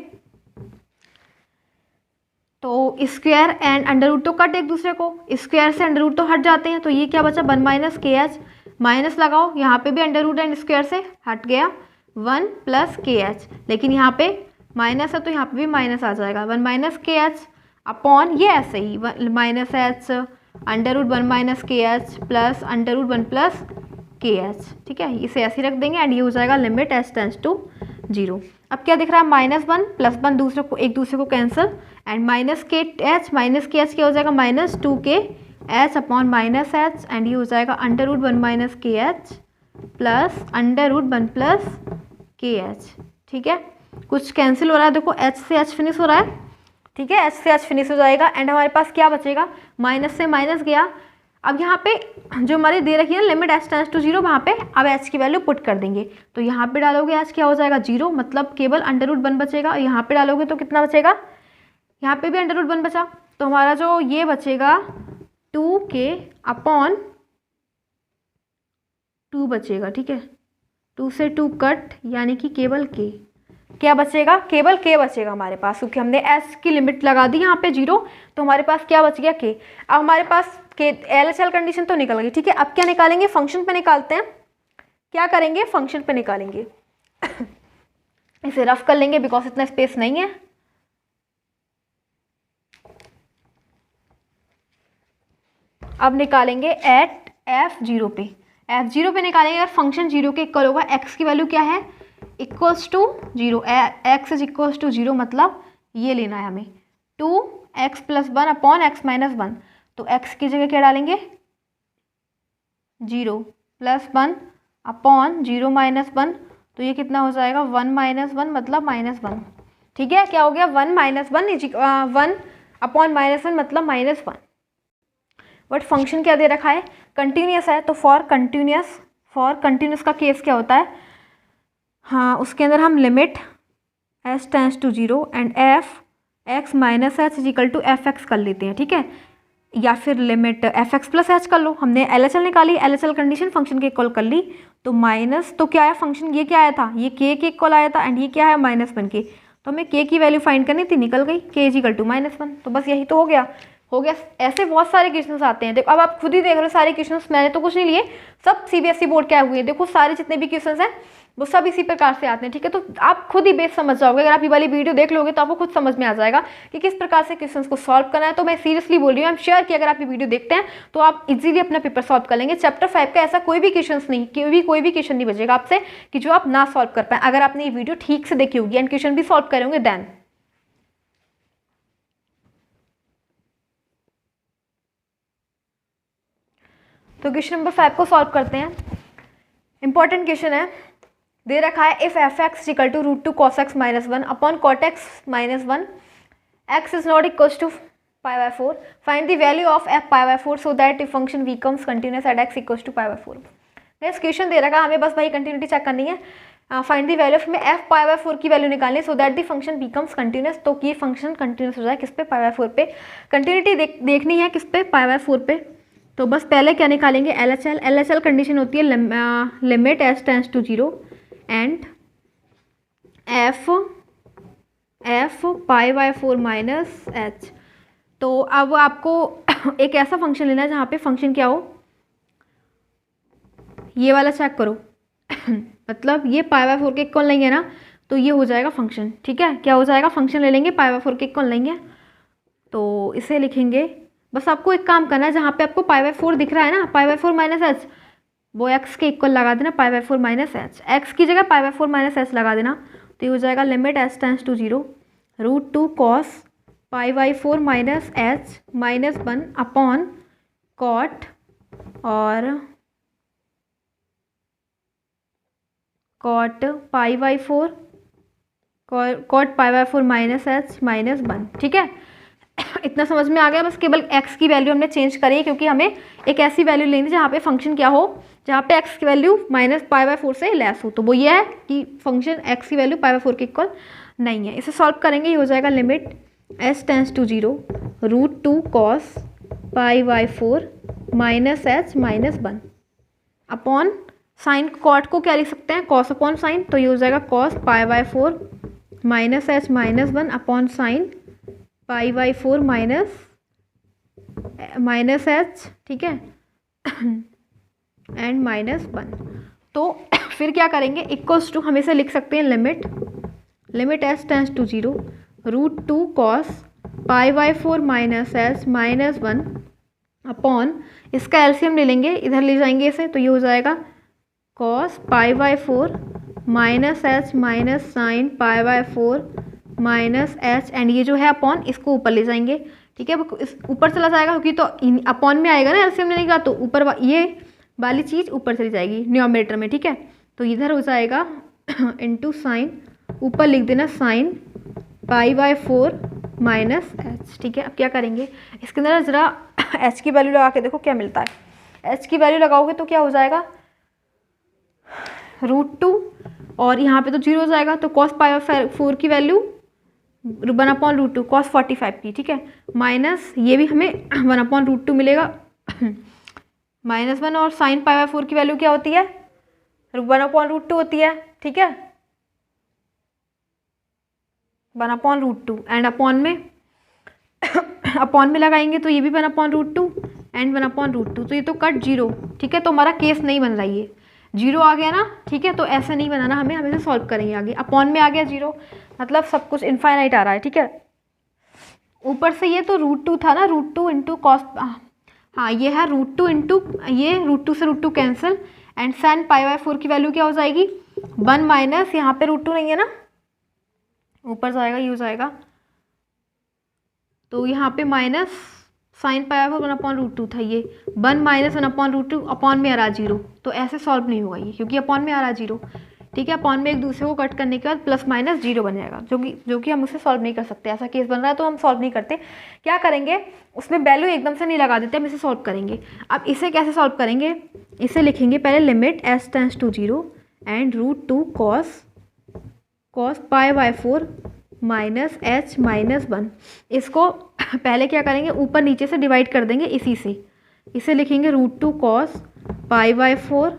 तो स्क्वायर एंड अंडर रूट तो कट एक दूसरे को, स्क्वायर से अंडर रूट तो हट जाते हैं, तो ये क्या बचा 1 माइनस के एच, माइनस लगाओ, यहाँ पे भी अंडर रूट एंड स्क्वायर से हट गया 1 प्लस के एच, लेकिन यहाँ पे माइनस है तो यहाँ पे भी माइनस आ जाएगा 1 माइनस के एच अपॉन ये ऐसे ही minus H under root 1 minus के H plus under root 1 plus के एच, ठीक है, इसे ऐसे ही रख देंगे एंड ये हो जाएगा लिमिट एच टेंड्स टू 0। अब क्या दिख रहा है, -1 +1 दूसरे को एक दूसरे को कैंसिल, एंड माइनस के एच क्या हो जाएगा -2 k h upon minus h, and ये हो जाएगा अंडर रूट 1 माइनस के H plus under root 1 plus के एच, ठीक है, कुछ कैंसिल हो रहा है, देखो एच से एच फिनिश हो रहा है, ठीक है, एच से एच फिनिश हो जाएगा, एंड हमारे पास क्या बचेगा, माइनस से माइनस गया, अब यहाँ पे जो हमारी दे रखी है लिमिट एच टेंड्स टू 0, वहाँ पे अब एच की वैल्यू पुट कर देंगे, तो यहाँ पे डालोगे एच क्या हो जाएगा 0, मतलब केवल अंडर रूट 1 बचेगा, यहाँ पे डालोगे तो कितना बचेगा, यहाँ पे भी अंडर रूट 1 बचा, तो हमारा जो ये बचेगा 2k अपॉन 2 बचेगा, ठीक है, 2 से 2 कट, यानी कि केवल k, क्या बचेगा, केवल k बचेगा हमारे पास, क्योंकि हमने s की लिमिट लगा दी यहाँ पे 0, तो हमारे पास क्या बच गया k। अब हमारे पास k LHL कंडीशन तो निकल गई, ठीक है, अब क्या निकालेंगे, फंक्शन पे निकालते हैं, क्या करेंगे, फंक्शन पे निकालेंगे इसे रफ कर लेंगे बिकॉज इतना स्पेस नहीं है, अब निकालेंगे एट f0 पे, f0 पे निकालेंगे, अगर फंक्शन 0 के इक्वल होगा, x की वैल्यू क्या है, equals to 0, x is equals to 0, मतलब ये लेना है हमें 2x + 1 अपॉन x - 1, तो x की जगह क्या डालेंगे 0 + 1 अपॉन 0 - 1, तो ये कितना हो जाएगा 1 - 1 मतलब -1, ठीक है, क्या हो गया 1 - 1 अपॉन -1 मतलब -1, बट फंक्शन क्या दे रखा है, कंटिन्यूस है, तो फॉर कंटिन्यूस का केस क्या होता है, हाँ उसके अंदर हम limit h tends to 0 and f(x - h) = fx कर लेते हैं, ठीक है, या फिर लिमिट fx + h कर लो, हमने LHL निकाली, LHL कंडीशन फंक्शन के इक्वल कर ली, तो माइनस तो क्या है फंक्शन, ये क्या आया था, ये k के इक्वल आया था, एंड ये क्या है -1 के, तो हमें k की वैल्यू फाइंड करनी थी, निकल गई k = -1, तो बस यही तो हो गया। ऐसे बहुत सारे क्वेश्चंस आते हैं, देखो अब आप खुद ही देख लो, सारे क्वेश्चंस मैंने तो कुछ नहीं लिए, सब CBSE बोर्ड के आए हुए हैं, देखो सारे जितने भी क्वेश्चंस हैं वो सब इसी प्रकार से आते हैं, ठीक है, तो आप खुद ही बेस समझ जाओगे, अगर आप ये वाली वीडियो देख लोगे तो आपको खुद समझ में आ जाएगा कि किस प्रकार से क्वेश्चंस को सॉल्व करना है। तो मैं सीरियसली बोल रही हूँ, आई एम श्योर कि अगर आप ये वीडियो देखते हैं तो आप इजीली अपना पेपर सॉल्व कर लेंगे। चैप्टर 5 का ऐसा कोई भी क्वेश्चन नहीं बचेगा आपसे कि जो आप ना सॉल्व कर पाए, अगर आपने ये वीडियो ठीक से देखी होगी एंड क्वेश्चन भी सॉल्व करे होंगे देन। तो क्वेश्चन नंबर 5 को सॉल्व करते हैं, इंपॉर्टेंट क्वेश्चन है, दे रखा है if f(x) = √2 cos x - 1 upon cot x - 1 x is not equals to π/4, find the value of f π/4 so that the function becomes continuous at x equals to π/4। Next question दे रखा है हमें, बस भाई continuity check करनी है, find the value of में f π/4 की वैल्यू निकालनी है so that the function becomes continuous, तो ये फंक्शन कंटिन्यूस हो जाए किस पे, π/4 पे, कंटिन्यूटी देखनी है किस पे, π/4 पे, तो बस पहले क्या निकालेंगे LHL कंडीशन होती है limit h tends to 0 and f π/4 - h, तो अब आपको एक ऐसा फंक्शन लेना है जहाँ पे फंक्शन क्या हो, ये वाला चेक करो मतलब ये π/4 के इक्वल नहीं है ना, तो ये हो जाएगा फंक्शन, ठीक है, क्या हो जाएगा फंक्शन ले लेंगे, π/4 के इक्वल लेंगे, तो इसे लिखेंगे, बस आपको एक काम करना है, जहाँ पे आपको π/4 दिख रहा है ना, π/4 - h, वो x के इक्वल लगा देना, π/4 - h, x की जगह π/4 - h लगा देना, तो ये हो जाएगा limit h tends to 0 √2 cos π/4 - h -1 upon cot और cot π/4 - h -1, ठीक है, इतना समझ में आ गया। बस केवल x की वैल्यू हमने चेंज करी है, क्योंकि हमें एक ऐसी वैल्यू लेनी थी जहाँ पे फंक्शन क्या हो, जहाँ पे x की वैल्यू -π/4 से लेस हो। तो वो ये है कि फंक्शन x की वैल्यू π/4 के इक्वल नहीं है। इसे सॉल्व करेंगे, ये हो जाएगा limit s tends to 0 √2 cos π/4 -h -1 upon sine cot को क्या लिख सकते हैं, कॉस अपॉन साइन। तो ये हो जाएगा cos π/4 -h -1 upon sine π/4 -h, ठीक है, एंड -1। तो फिर क्या करेंगे, इक्वल्स टू हम इसे लिख सकते हैं limit s tends to 0 √2 cos π/4 -h -1 upon, इसका एलसीएम ले लेंगे, इधर ले जाएंगे इसे, तो ये हो जाएगा cos π/4 -h minus sine π/4 -h, and ये जो है अपॉन, इसको ऊपर ले जाएंगे, ठीक है, इस ऊपर चला जाएगा क्योंकि तो अपॉन में आएगा ना एलसीएम लेने का, तो ऊपर ये वाली चीज़ ऊपर चली जाएगी न्यूमरेटर में, ठीक है। तो इधर हो जाएगा इंटू साइन, ऊपर लिख देना साइन π/4 -h, ठीक है। अब क्या करेंगे, इसके अंदर ज़रा h की वैल्यू लगा के देखो क्या मिलता है। h की वैल्यू लगाओगे तो क्या हो जाएगा, √2 और यहाँ पे तो 0 हो जाएगा, तो cos π/4 की वैल्यू 1/√2 cos 45 की, ठीक है, माइनस ये भी हमें 1/√2 मिलेगा -1, और साइन π/4 की वैल्यू क्या होती है, 1/√2 होती है, ठीक है, 1/√2 एंड अपॉन में लगाएंगे तो ये भी 1/√2 एंड 1/√2, तो ये तो कट 0, ठीक है। तो हमारा केस नहीं बन रहा है, 0 आ गया ना, ठीक है। तो ऐसे नहीं बनाना हमें, हम इसे सॉल्व करेंगे आगे। अपॉन में आ गया 0, मतलब सब कुछ इनफाइनाइट आ रहा है, ठीक है। ऊपर से ये तो √2 था ना, √2 इंटू कॉस, हाँ ये है √2 इंटू ये, √2 से √2 कैंसिल, एंड साइन π/4 की वैल्यू क्या हो जाएगी 1 माइनस, यहाँ पे √2 नहीं है ना, ऊपर जाएगा, ये हो जाएगा, तो यहाँ पे माइनस साइन π/4 1/√2 था, ये 1 माइनस 1/√2 अपॉन में आ रहा 0, तो ऐसे सॉल्व नहीं होगा ये, क्योंकि अपॉन में आ रहा 0, ठीक है। अपॉन में एक दूसरे को कट करने के बाद प्लस माइनस 0 बन जाएगा, जो कि हम उसे सॉल्व नहीं कर सकते, ऐसा केस बन रहा है तो हम सॉल्व नहीं करते। क्या करेंगे, उसमें वैल्यू एकदम से नहीं लगा देते, हम इसे सॉल्व करेंगे। अब इसे कैसे सॉल्व करेंगे, इसे लिखेंगे पहले limit s tends to 0 and √2 cos π/4 -h -1, इसको पहले क्या करेंगे, ऊपर नीचे से डिवाइड कर देंगे इसी से, इसे लिखेंगे √2 cos π/4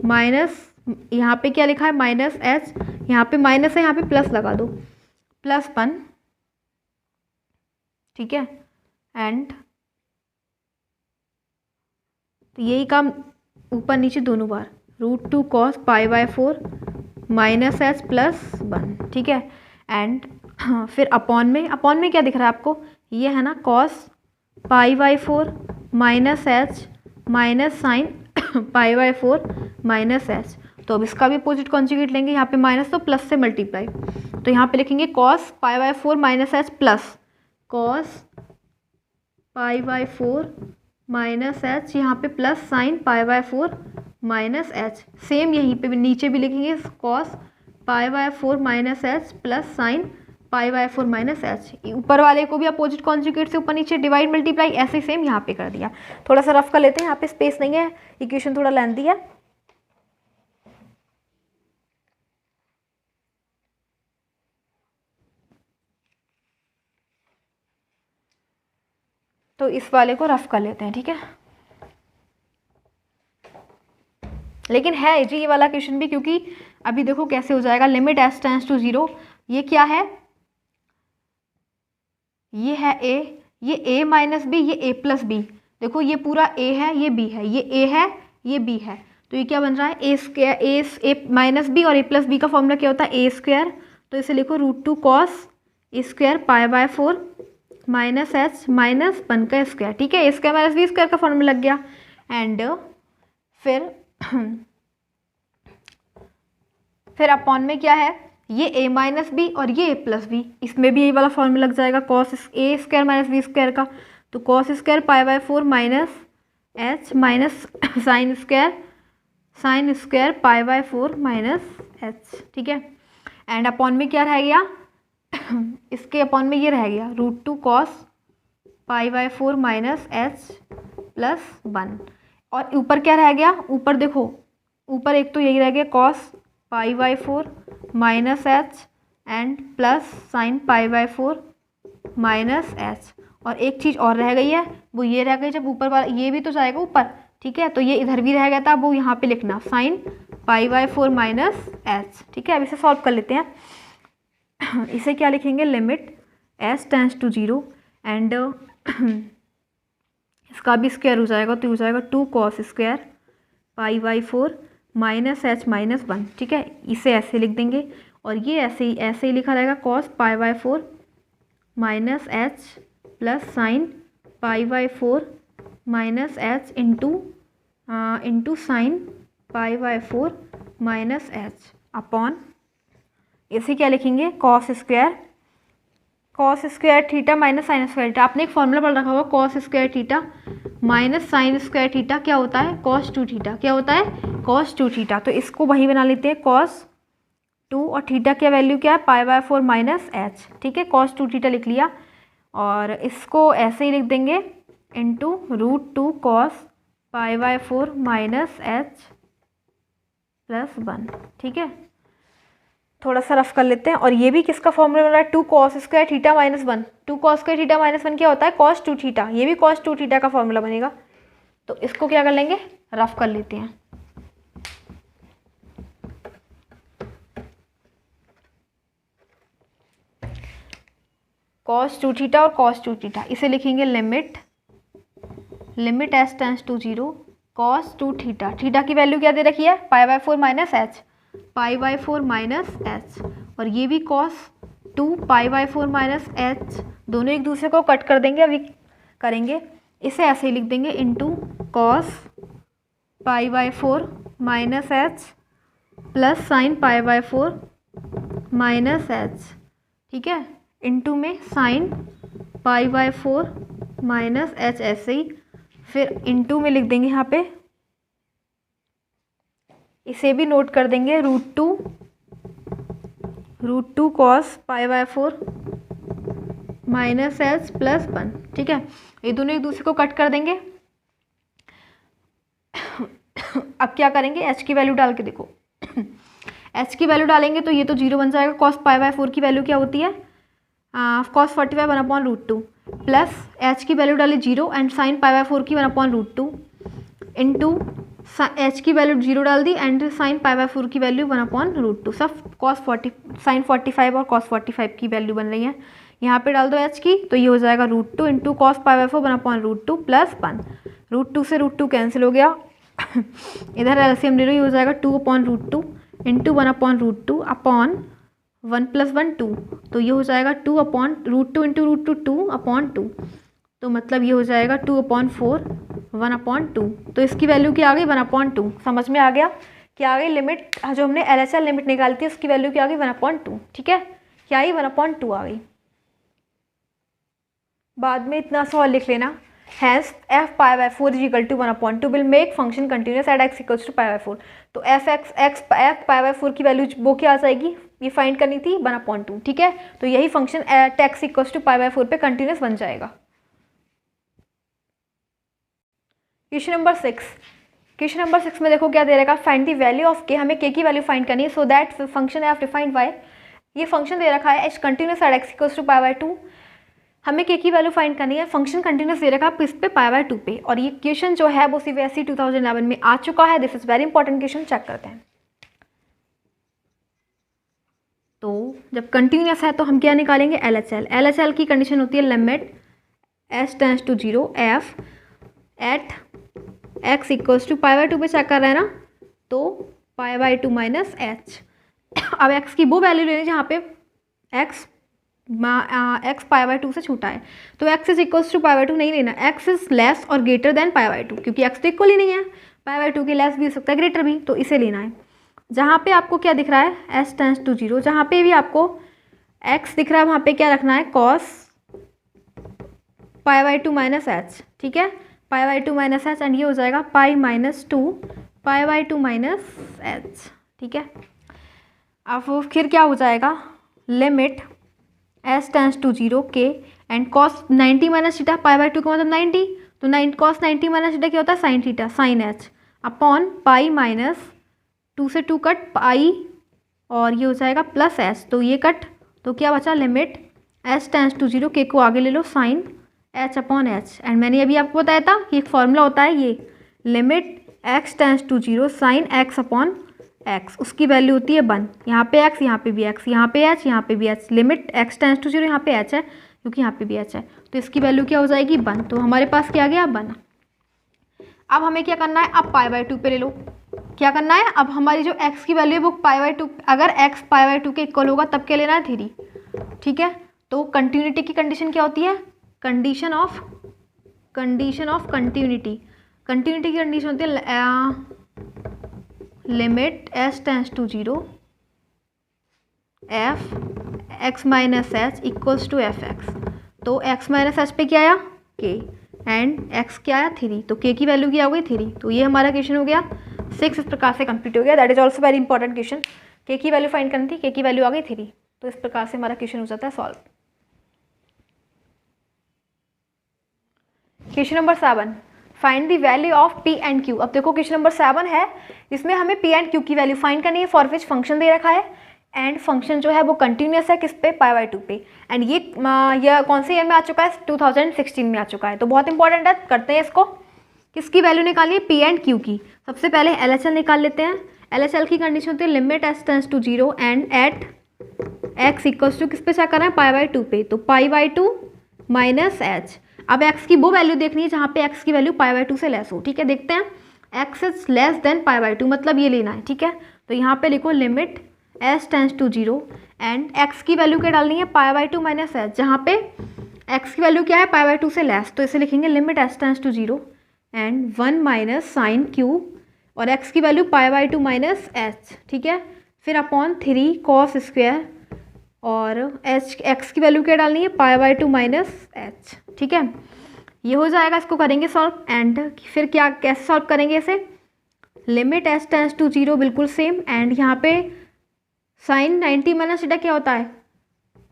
माइनस, यहाँ पे क्या लिखा है -h, यहाँ पे माइनस है, यहाँ पे प्लस लगा दो, +1, ठीक है, एंड यही काम ऊपर नीचे दोनों बार, √2 cos π/4 -h +1, ठीक है, एंड फिर अपॉन में क्या दिख रहा है आपको, ये है ना cos π/4 -h minus sine π/4 -h, तो अब इसका भी अपोजिट कॉन्जुगेट लेंगे, यहाँ पे माइनस तो प्लस से मल्टीप्लाई, तो यहाँ पे लिखेंगे cos π/4 -h plus cos π/4 -h, यहाँ पे प्लस साइन π/4 -h, सेम यहीं पे भी नीचे भी लिखेंगे cos π/4 -h plus sine π/4 -h, ऊपर वाले को भी अपोजिट कॉन्जुगेट से ऊपर नीचे डिवाइड मल्टीप्लाई, ऐसे सेम यहाँ पे कर दिया। थोड़ा सा रफ कर लेते हैं, यहाँ पे स्पेस नहीं है, इक्वेशन थोड़ा लेंथी है। तो इस वाले को रफ कर लेते हैं, ठीक है, लेकिन है जी ये वाला क्वेश्चन भी, क्योंकि अभी देखो कैसे हो जाएगा, लिमिट s टेंस टू 0, ये क्या है, ये है a, ये a माइनस बी, ये a प्लस बी, देखो ये पूरा a है, ये b है, ये a है, ये b है, तो ये क्या बन रहा है a माइनस बी, और a प्लस बी का फॉर्मूला क्या होता है a², तो इसे लिखो √2 cos A² π/4 -h -1 का स्क्वायर, ठीक है, a² माइनस b² का फॉर्मूला लग गया, एंड फिर अपॉन में क्या है, ये a माइनस बी और ये a प्लस बी, इसमें भी यही वाला फॉर्मूला लग जाएगा cos A² माइनस b² का, तो cos² π/4 -h minus sine square π/4 -h, ठीक है, एंड अपॉन में क्या रह गया इसके अपॉन में ये रह गया √2 cos pi by 4 minus H plus 1। और ऊपर क्या रह गया, ऊपर देखो, ऊपर एक तो यही रह गया cos pi by 4 minus h and plus sign pi by 4 minus h. और एक चीज़ और रह गई है, वो ये रह गई, जब ऊपर वाला ये भी तो जाएगा ऊपर, ठीक है, तो ये इधर भी रह गया था, वो यहाँ पे लिखना sign pi by 4 minus h. ठीक है, अब इसे सॉल्व कर लेते हैं। इसे क्या लिखेंगे, limit s tends to 0 and इसका भी स्क्वायर हो जाएगा, तो हो जाएगा 2 cos square pi by 4 minus h minus 1। ठीक है, इसे ऐसे लिख देंगे और ये ऐसे ही लिखा रहेगा cos pi by 4 minus H plus sign pi by 4 minus h into sine pi by 4 minus h upon, इसे क्या लिखेंगे, cos square theta minus sine square theta. आपने एक फॉर्मूला पढ़ रखा होगा, cos square theta minus sine square theta क्या होता है, कॉस 2 थीटा। क्या होता है, कॉस 2 थीटा। तो इसको वही बना लेते हैं, कॉस 2 और थीटा क्या वैल्यू क्या है, पाई बाय 4 माइनस एच। ठीक है, कॉस 2 थीटा लिख लिया और इसको ऐसे ही लिख देंगे into √2 cos pi by 4 minus H plus 1। ठीक है, थोड़ा सा रफ कर लेते हैं। और ये भी किसका फॉर्मूला बन रहा है, 2 cos square theta minus 1। 2 cos square theta minus 1 क्या होता है, कॉस 2 थीटा। ये भी कॉस 2 थीटा का फॉर्मूला बनेगा। तो इसको क्या कर लेंगे, रफ कर लेते हैं। कॉस 2 थीटा और कॉस 2 थीटा, इसे लिखेंगे limit s tends to 0 cos 2 theta. Theta की वैल्यू क्या दे रखी है, pi by 4 minus h, pi by 4 minus h. और ये भी cos 2 pi by 4 minus h, दोनों एक दूसरे को कट कर देंगे, अभी करेंगे। इसे ऐसे ही लिख देंगे into cos pi by 4 minus H plus sign pi by 4 minus h. ठीक है, इंटू में sign pi by 4 minus H, ऐसे ही फिर इंटू में लिख देंगे यहाँ पे, इसे भी नोट कर देंगे √2 cos pi by 4 minus H plus 1। ठीक है, ये दोनों एक दूसरे को कट कर देंगे। अब क्या करेंगे, एच की वैल्यू डाल के देखो। एच की वैल्यू डालेंगे तो ये तो 0 बन जाएगा। कॉस पाई बाय 4 की वैल्यू क्या होती है, कॉस 45 1/√2 प्लस एच की वैल्यू डाली 0 एंड साइन पाई बाय 4 की 1/√2 इंटू एच की वैल्यू 0 डाल दी एंड साइन पाई बाय 4 की वैल्यू 1/√2। सब कॉस 40 साइन 45 और कॉस 45 की वैल्यू बन रही है। यहाँ पे डाल दो एच की, तो ये हो जाएगा √2 into cos pi by 4 1/√2 plus 1। √2 से √2 कैंसिल हो गया। इधर एलसीएम ले लो, ये हो जाएगा 2/√2 इंटू 1/√2 अपॉन 1 + 1 2। तो ये हो जाएगा 2/√2 इंटू √2 2/2। तो मतलब ये हो जाएगा 2/4 1/2। तो इसकी वैल्यू क्या आ गई, 1/2। समझ में आ गया क्या आ गई, लिमिट जो हमने LHS लिमिट निकाली थी उसकी वैल्यू क्या आ गई, 1/2। ठीक है, क्या आई, 1/2 आ गई। बाद में इतना सवाल लिख लेना, hence f pi by 4 is equal to 1/2 will make function continuous at x equals to pi by 4। तो f पाई बाय 4 की वैल्यू वो क्या आ जाएगी, ये फाइंड करनी थी, 1/2। ठीक है, तो यही function at x equals to pi by 4 पे कंटिन्यूस बन जाएगा। क्वेश्चन नंबर 6 में देखो क्या दे रखा, find the value of k। हमें k की वैल्यू फाइंड करनी है, so that function f defined by, ये फंक्शन दे रखा है h continuous at x equals to pi by 2। हमें k की वैल्यू फाइंड करनी है, फंक्शन कंटिन्यूस दे रखा है इस पे पाई बाय 2 पे। और ये क्वेश्चन जो है वो CBSE 2011 में आ चुका है। This is very important question, check करते हैं। तो जब कंटिन्यूस है तो हम क्या निकालेंगे, LHL की कंडीशन होती है limit s tends to 0 f at x equals to pi by 2 पे चेक कर रहे हैं ना, तो पाई बाय 2 माइनस एच। अब x की वो वैल्यू लेनी जहाँ पे x पाई बाय 2 से छोटा है। तो x is equals to pi by 2 नहीं लेना, x इज लेस और ग्रेटर देन पाई बाय 2, क्योंकि x तो इक्वल ही नहीं है, पाई बाय 2 के लेस भी हो सकता है, ग्रेटर भी, तो इसे लेना है। जहाँ पे आपको क्या दिख रहा है, s टेंस टू 0, जहाँ पे भी आपको x दिख रहा है वहाँ पे क्या रखना है, cos pi by 2 minus h. ठीक है, pi by 2 minus h and ये हो जाएगा pi minus 2 pi by 2 minus h. ठीक है, अब फिर क्या हो जाएगा, limit s tends to 0 k and cos 90 minus theta, pi by two का मतलब 90, तो 9 कॉस 90 माइनस थीटा क्या होता है sine theta, sine H upon pi minus 2 से 2 कट पाई और ये हो जाएगा प्लस एच, तो ये कट, तो क्या बचा लिमिट एच टेंस टू 0, के को आगे ले लो sine H upon H. And मैंने अभी आपको बताया था कि एक फॉर्मूला होता है ये limit x tends to 0 sine x upon x, उसकी वैल्यू होती है 1। यहाँ पे एक्स, यहाँ पे भी एक्स, यहाँ पे एच, यहाँ पे भी h, limit x tends to 0, यहाँ पे एच है क्योंकि यहाँ पे भी एच है, तो इसकी वैल्यू क्या हो जाएगी 1। तो हमारे पास क्या आ गया 1। अब हमें क्या करना है, अब पाई बाई 2 पे ले लो। क्या करना है, अब हमारी जो x की वैल्यू है वो पाई बाई 2, अगर x पाई बाई 2 के इक्वल होगा तब क्या लेना है 3, ठीक है। तो कंटिन्यूटी की कंडीशन क्या होती है, कंडीशन ऑफ कंटिन्यूटी, कंटिन्यूटी की कंडीशन होती है limit s tends to 0 f x minus h equals to f x. तो x माइनस एच पे क्या आया k एंड x क्या आया 3, तो k की वैल्यू क्या हो गई 3। तो ये हमारा क्वेश्चन हो गया 6, इस प्रकार से कंप्लीट हो गया। That is also very important question, के की वैल्यू फाइंड करनी थी, के की वैल्यू आ गई 3, तो इस प्रकार से हमारा क्वेश्चन हो जाता है solve. Question number 7, find the value of P and Q. अब देखो क्वेश्चन नंबर 7 है, इसमें हमें पी एंड क्यू की वैल्यू फाइंड करनी है, फॉर विच फंक्शन दे रखा है एंड फंक्शन जो है वो कंटिन्यूस है किस पे, पाई बाई 2 पे। एंड ये कौन से ईयर में आ चुका है, 2016 में आ चुका है, तो बहुत इंपॉर्टेंट है। करते हैं इसको, किसकी वैल्यू निकालिए, पी एंड क्यू की। सबसे पहले एल निकाल लेते हैं। एल की कंडीशन होती है limit s tends to 0 and at x equals to किस पे चेक करना है, पाई बाई 2 पे, तो पाई बाई 2 माइनस एच। अब एक्स की वो वैल्यू देखनी है जहाँ पे एक्स की वैल्यू पाई बाई 2 से लेस हो, ठीक है। देखते हैं, x is less than pi by 2, मतलब ये लेना है, ठीक है। तो यहाँ पे लिखो limit s tends to 0 and x की वैल्यू क्या डालनी है, पाई बाई 2 माइनस एच, जहाँ पे एक्स की वैल्यू क्या है पाई बाई 2 से लेस, तो इसे लिखेंगे limit s tends to 0 and 1 minus sine q और x की value pi by 2 minus h, ठीक है। फिर अपॉन 3 कॉस स्क्वायर और x की वैल्यू क्या डालनी है, पाई बाई 2 माइनस एच, ठीक है। ये हो जाएगा, इसको करेंगे सॉल्व। एंड फिर क्या, कैसे सॉल्व करेंगे इसे, लिमिट एस टेंस टू 0 बिल्कुल सेम, एंड यहाँ पे साइन 90 माइनस थीटा क्या होता है,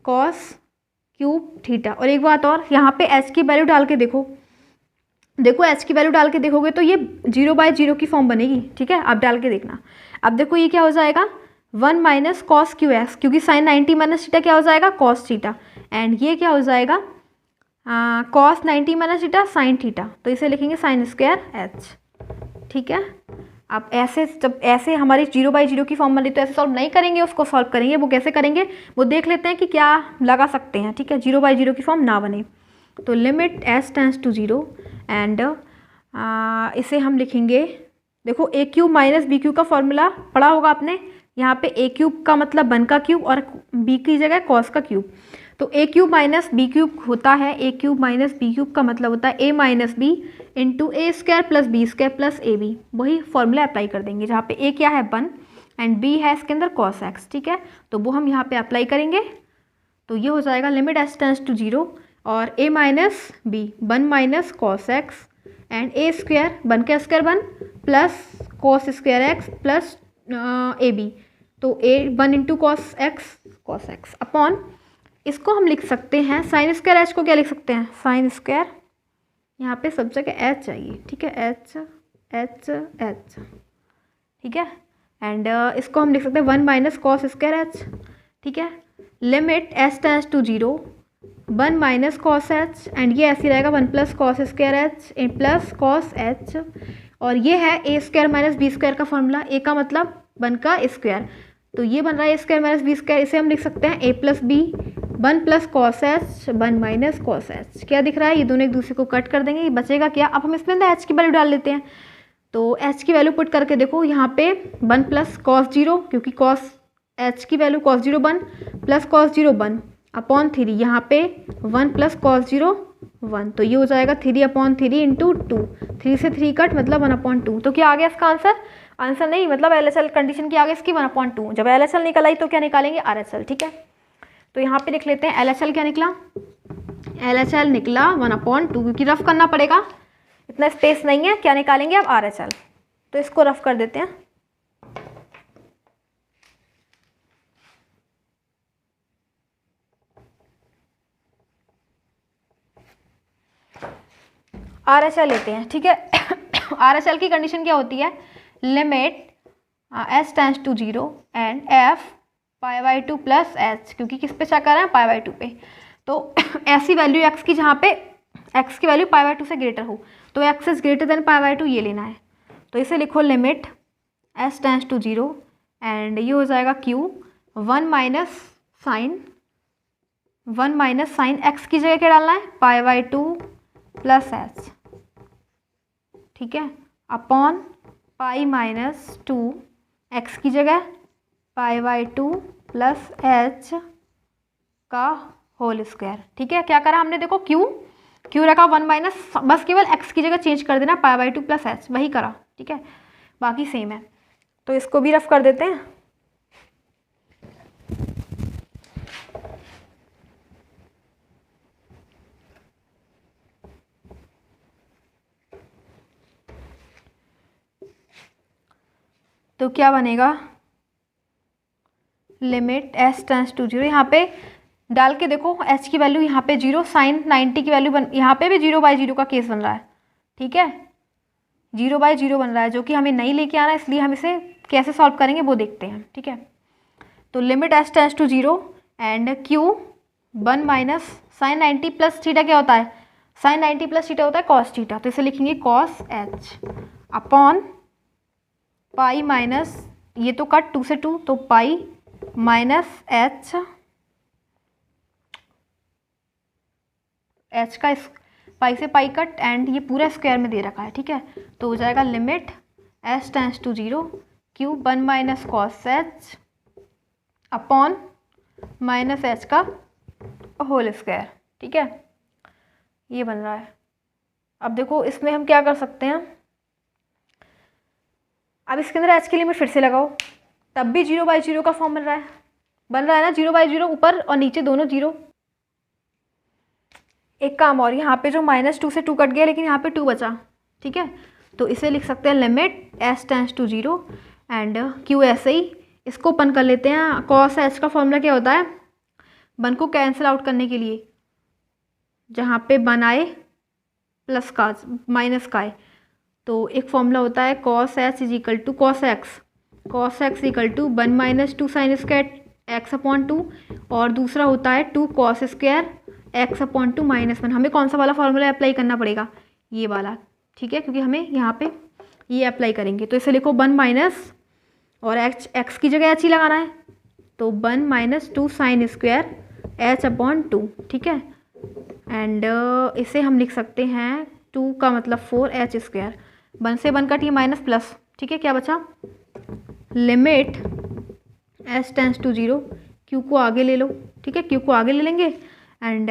कॉस क्यूब थीटा। और एक बात और, यहाँ पे h की वैल्यू डाल के देखो h की वैल्यू डाल के देखोगे तो ये 0/0 की फॉर्म बनेगी, ठीक है। आप डाल के देखना। अब देखो ये क्या हो जाएगा 1 माइनस कॉस क्यू एक्स, क्योंकि साइन 90 माइनस थीटा क्या हो जाएगा कॉस थीटा, एंड ये क्या हो जाएगा cos 90 minus theta sine theta, तो इसे लिखेंगे साइन स्क्वायर एच, ठीक है। अब ऐसे जब ऐसे हमारी 0/0 की फॉर्म बनी तो ऐसे सॉल्व नहीं करेंगे, उसको सॉल्व करेंगे। वो कैसे करेंगे वो देख लेते हैं कि क्या लगा सकते हैं, ठीक है, 0/0 की फॉर्म ना बने। तो limit s tends to 0 and इसे हम लिखेंगे, देखो a cube minus B cube का फॉर्मूला पढ़ा होगा आपने। यहाँ पे ए क्यूब का मतलब 1 का क्यूब और बी की जगह कॉस का क्यूब, तो A cube minus B cube होता है, A cube minus B cube का मतलब होता है A minus B into A square plus B square plus A B. वही फॉर्मूला अप्लाई कर देंगे, जहाँ पे ए क्या है 1 एंड बी है इसके अंदर कॉस एक्स, ठीक है। तो वो हम यहाँ पे अप्लाई करेंगे, तो ये हो जाएगा लिमिट एस टेंस टू 0 और a minus b 1 minus cos x and a square 1 का square 1 plus cos square x plus ए बी, तो a 1 into cos x upon, इसको हम लिख सकते हैं साइन स्क्वायर एच को क्या लिख सकते हैं, साइन स्क्वायर, यहाँ पे सब जगह एच चाहिए, ठीक है, एच एच एच, ठीक है। एंड इसको हम लिख सकते हैं 1 माइनस कॉस स्क्वायर एच, ठीक है। Limit s tends to 0 1 minus cos h and ये ऐसे रहेगा 1 plus cos square h plus cos h, और ये है ए स्क्वायर माइनस बी स्क्वायर का फॉर्मूला, ए का मतलब 1 का स्क्वायर, तो ये बन रहा है ए स्क्वायर माइनस बी स्क्वायर, इसे हम लिख सकते हैं A plus B 1 plus cos H 1 minus cos H. क्या दिख रहा है, ये दोनों एक दूसरे को कट कर देंगे, ये बचेगा क्या। अब हम इसमें अंदर एच की वैल्यू डाल लेते हैं, तो एच की वैल्यू पुट करके देखो, यहाँ पे 1 प्लस कॉस 0, क्योंकि कॉस एच की value cos 0 1 plus cos 0 1 upon 3, यहाँ पे 1 प्लस कॉस 0 1, तो ये हो जाएगा 3 अपॉन 3 इंटू 2, 3 से 3 कट मतलब 1/2। तो क्या आ गया इसका आंसर, आंसर नहीं मतलब LHL कंडीशन की आ गई इसकी 1/2। जब LHL निकल आई तो क्या निकालेंगे RHL, ठीक है। तो यहाँ पे लिख लेते हैं LHL क्या निकला, LHL निकला 1/2, क्योंकि रफ करना पड़ेगा, इतना स्पेस नहीं है। क्या निकालेंगे अब RHL, तो इसको रफ कर देते हैं। RHL लेते हैं, ठीक है। RHL की कंडीशन क्या होती है, limit s tends to 0 and f π/2 plus h, क्योंकि किस पे चेक कर रहे हैं, π/2 पे। तो ऐसी वैल्यू x की जहाँ पे x की वैल्यू π/2 से ग्रेटर हो, तो x इज ग्रेटर देन π/2 ये लेना है। तो इसे लिखो limit s tends to 0 and ये हो जाएगा q 1 माइनस साइन x की जगह क्या डालना है, π/2 प्लस h, ठीक है, अपॉन पाई माइनस 2 x की जगह π/2 प्लस h का होल स्क्वायर, ठीक है। क्या करा हमने, देखो q रखा 1 माइनस, बस केवल x की जगह चेंज कर देना, π/2 प्लस h, वही करा, ठीक है, बाकी सेम है। तो इसको भी रफ कर देते हैं। तो क्या बनेगा, लिमिट s टेंड्स टू 0, यहाँ पे डाल के देखो h की वैल्यू यहाँ पे 0, साइन 90 की वैल्यू यहाँ पे भी 0/0 का केस बन रहा है, ठीक है, 0/0 बन रहा है, जो कि हमें नहीं लेके आना, इसलिए हम इसे कैसे सॉल्व करेंगे वो देखते हैं, ठीक है। तो limit s tends to 0 and q 1 minus sine 90 plus theta क्या होता है, साइन 90 प्लस थीटा होता है कॉस थीटा, तो इसे लिखेंगे cos h upon pi minus, ये तो कट 2 से 2, तो पाई माइनस h का पाई से पाई कट एंड ये पूरा स्क्वायर में दे रखा है, ठीक है। तो हो जाएगा limit s tends to 0 q 1 minus cos h upon minus h का होल स्क्वायर, ठीक है, ये बन रहा है। अब देखो इसमें हम क्या कर सकते हैं, अब इसके अंदर h की लिमिट फिर से लगाओ, तब भी 0/0 का फॉर्म बन रहा है ना, 0/0 ऊपर और नीचे दोनों 0। एक काम और, यहाँ पे जो -2 से 2 कट गया, लेकिन यहाँ पे 2 बचा, ठीक है, तो इसे लिख सकते हैं limit s tends to 0 and q ऐसे ही इसको ओपन कर लेते हैं। कॉस h का फॉर्मूला क्या होता है, 1 को कैंसिल आउट करने के लिए, जहाँ पे 1 आए प्लस का माइनस का है, तो एक फॉर्मूला होता है cos h is equal to cos x equal to 1 minus 2 sine square x upon 2, और दूसरा होता है 2 cos square x upon 2 minus 1। हमें कौन सा वाला फॉर्मूला अप्लाई करना पड़ेगा, ये वाला, ठीक है, क्योंकि हमें यहाँ पे ये अप्लाई करेंगे। तो इसे लिखो 1 माइनस, और x की जगह h ही लगाना है, तो 1 minus 2 sine square h upon 2, ठीक है, एंड इसे हम लिख सकते हैं 2 का मतलब 4h स्क्वायर, 1 से 1 कट, ये माइनस प्लस, ठीक है, क्या बचा, limit s tends to 0, q को आगे ले लो, ठीक है, q को आगे ले लेंगे एंड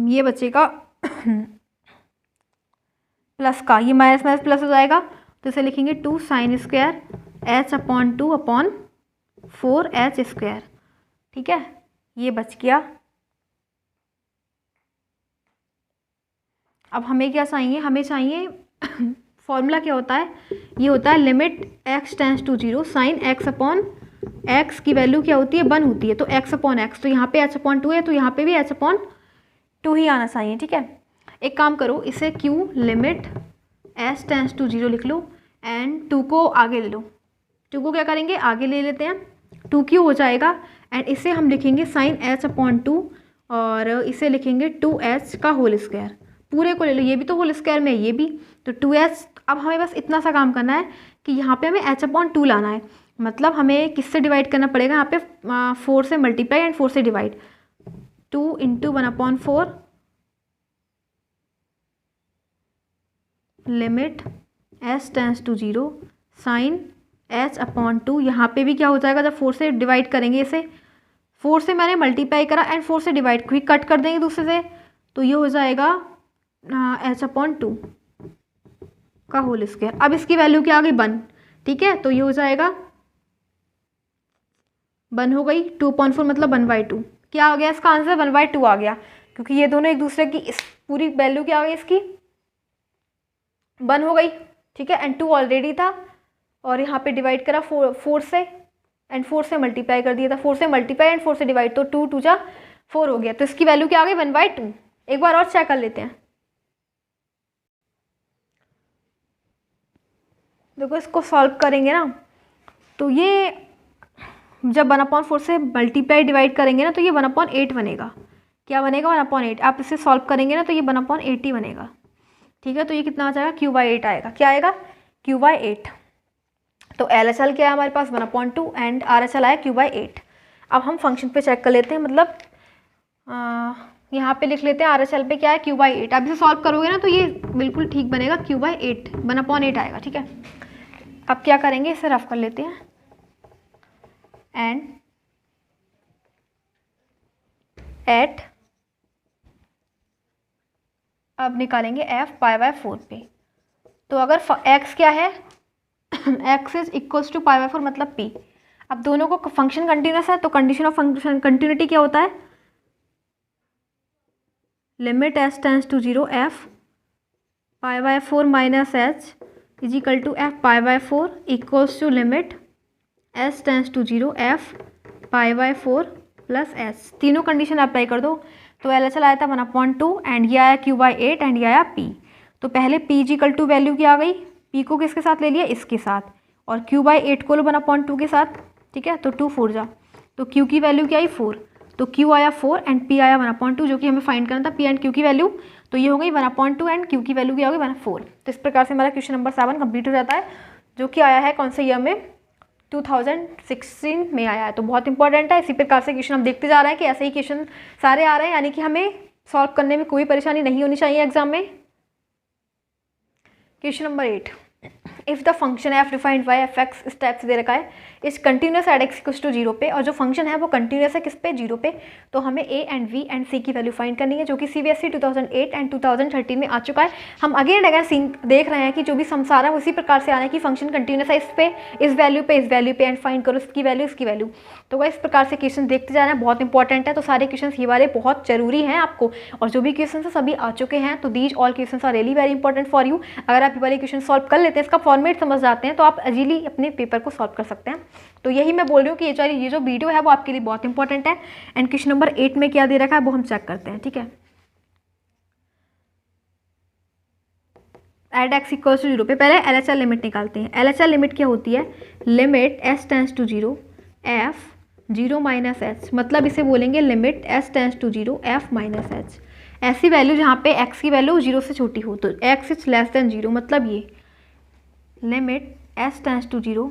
ये बचेगा प्लस का, ये माइनस माइनस प्लस हो जाएगा, तो इसे लिखेंगे 2 sine square h upon 2 upon 4h square, ठीक है, ये बच गया। अब हमें क्या चाहिए, हमें चाहिए फॉर्मूला क्या होता है, ये होता है limit x tends to 0 sine x upon x की वैल्यू क्या होती है, 1 होती है, तो x अपॉन x, तो यहाँ पे h अपॉन 2 है, तो यहाँ पे भी h अपॉन 2 ही आना चाहिए, ठीक है। एक काम करो, इसे q limit s tends to 0 लिख लो एंड 2 को आगे ले लो, 2 को क्या करेंगे, आगे ले लेते हैं, 2q हो जाएगा एंड इसे हम लिखेंगे साइन h अपॉन 2, और इसे लिखेंगे 2h का होल स्क्वायर, पूरे को ले लो, ये भी तो होल स्क्वायर में है, ये भी, तो 2h। अब हमें बस इतना सा काम करना है कि यहाँ पे हमें h अपॉन 2 लाना है, मतलब हमें किससे डिवाइड करना पड़ेगा, यहाँ पे 4 से मल्टीप्लाई एंड 4 से divide, 2 into 1/4 limit s tends to 0 sine h upon 2, यहाँ पे भी क्या हो जाएगा, जब 4 से डिवाइड करेंगे, इसे 4 से मैंने मल्टीप्लाई करा एंड 4 से डिवाइड क्विक कट कर देंगे दूसरे से, तो ये हो जाएगा h अपॉन 2 का होल स्क्वायर। अब इसकी वैल्यू क्या आ गई, 1, ठीक है, तो ये हो जाएगा 1 हो गई, 2/4 मतलब 1/2, क्या आ गया इसका आंसर, 1/2 आ गया, क्योंकि ये दोनों एक दूसरे की इस पूरी वैल्यू क्या आ गई इसकी 1 हो गई, ठीक है, एंड 2 ऑलरेडी था, और यहाँ पे डिवाइड करा 4 से एंड 4 से मल्टीप्लाई कर दिया था, 4 से मल्टीप्लाई एंड 4 से डिवाइड, तो 2 2 जा 4 हो गया, तो इसकी वैल्यू क्या आ गई 1/2। एक बार और चेक कर लेते हैं, देखो इसको सॉल्व करेंगे ना तो ये जब 1/4 से मल्टीप्लाई डिवाइड करेंगे ना तो ये 1/8 बनेगा। क्या बनेगा? 1/8। आप इसे सॉल्व करेंगे ना तो ये 1/8 ही बनेगा। ठीक है, तो ये कितना आ जाएगा? Q/8 आएगा। क्या आएगा? Q/8। तो LHL क्या है हमारे पास? 1/2 एंड RHL आया Q/8। अब हम फंक्शन पे चेक कर लेते हैं, मतलब यहाँ पे लिख लेते हैं RHL पे क्या है? Q/8। आप इसे सॉल्व करोगे ना तो ये बिल्कुल ठीक बनेगा, Q/8 1/8 आएगा। ठीक है, अब क्या करेंगे, इसे रफ कर लेते हैं एंड एट, अब निकालेंगे f π/4 पे। तो अगर x क्या है x इज इक्वल्स टू π/4 मतलब p। अब दोनों को फंक्शन कंटिन्यूस है तो कंडीशन ऑफ फंक्शन कंटिन्यूटी क्या होता है? Limit s tends to 0 f π/4 minus h is equal to f π/4 equals to limit s tends to 0 f π/4 plus h। तीनों कंडीशन अप्लाई कर दो तो LHL आया था 1/2 एंड ये आया Q/8 एंड ये आया p। तो पहले p is equal to value क्या आ गई? p को किसके साथ ले लिया? इसके साथ, और Q/8 को लो 1/2 के साथ। ठीक है, तो 2 4 जा, तो q की वैल्यू क्या आई? 4। तो q आया 4 एंड p आया 1/2, जो कि हमें फाइंड करना था p एंड q की वैल्यू। तो ये हो गई 1/2 एंड q की वैल्यू क्या होगी? 1/4। तो इस प्रकार से हमारा क्वेश्चन नंबर 7 कंप्लीट हो जाता है, जो कि आया है कौन से ईयर में? 2016 में आया है। तो बहुत इंपॉर्टेंट है। इसी प्रकार से क्वेश्चन हम देखते जा रहे हैं कि ऐसे ही क्वेश्चन सारे आ रहे हैं, यानी कि हमें सॉल्व करने में कोई परेशानी नहीं होनी चाहिए एग्जाम में। Question number 8, if the function f defined by f(x) इस टाइप से दे रखा है, is continuous at x equals to 0 पे, और जो फंक्शन है वो कंटिन्यूस है किस पे? 0 पे। तो हमें a and v and c की वैल्यू फाइंड करनी है, जो कि CBSE 2008 एंड 2013 में आ चुका है। हम अगेन अगेन देख रहे हैं कि जो भी सम सारा उसी प्रकार से आ रहा है कि फंक्शन कंटिन्यूस है इस पे, इस वैल्यू पे, इस वैल्यू पे, एंड फाइंड करो इसकी वैल्यू, इसकी वैल्यू। तो इस प्रकार से क्वेश्चन देखते जा रहे हैं, बहुत इंपॉर्टेंट है। तो सारे क्वेश्चन ये वाले बहुत जरूरी हैं आपको, और जो भी क्वेश्चन है सभी आ चुके हैं। तो these all question are really very important for you. अगर आप ये वाले क्वेश्चन सॉल्व कर लेते हैं, इसका फॉर्मेट समझ जाते हैं, तो आप इजीली अपने पेपर को सॉल्व कर सकते हैं। तो यही मैं बोल रही हूँ कि ये जो वीडियो है वो आपके लिए बहुत इंपॉर्टेंट है। एंड क्वेश्चन नंबर 8 में क्या दे रखा है वो हम चेक करते हैं। ठीक है, एट x इक्वल्स टू 0 पे पहले LHL लिमिट निकालते हैं। LHL लिमिट क्या होती है? Limit s tends to 0 f 0 minus h, मतलब इसे बोलेंगे limit s tends to 0 f minus h। ऐसी वैल्यू जहाँ पे x की वैल्यू 0 से छोटी हो, तो x इज लेस देन 0, मतलब ये limit s tends to 0,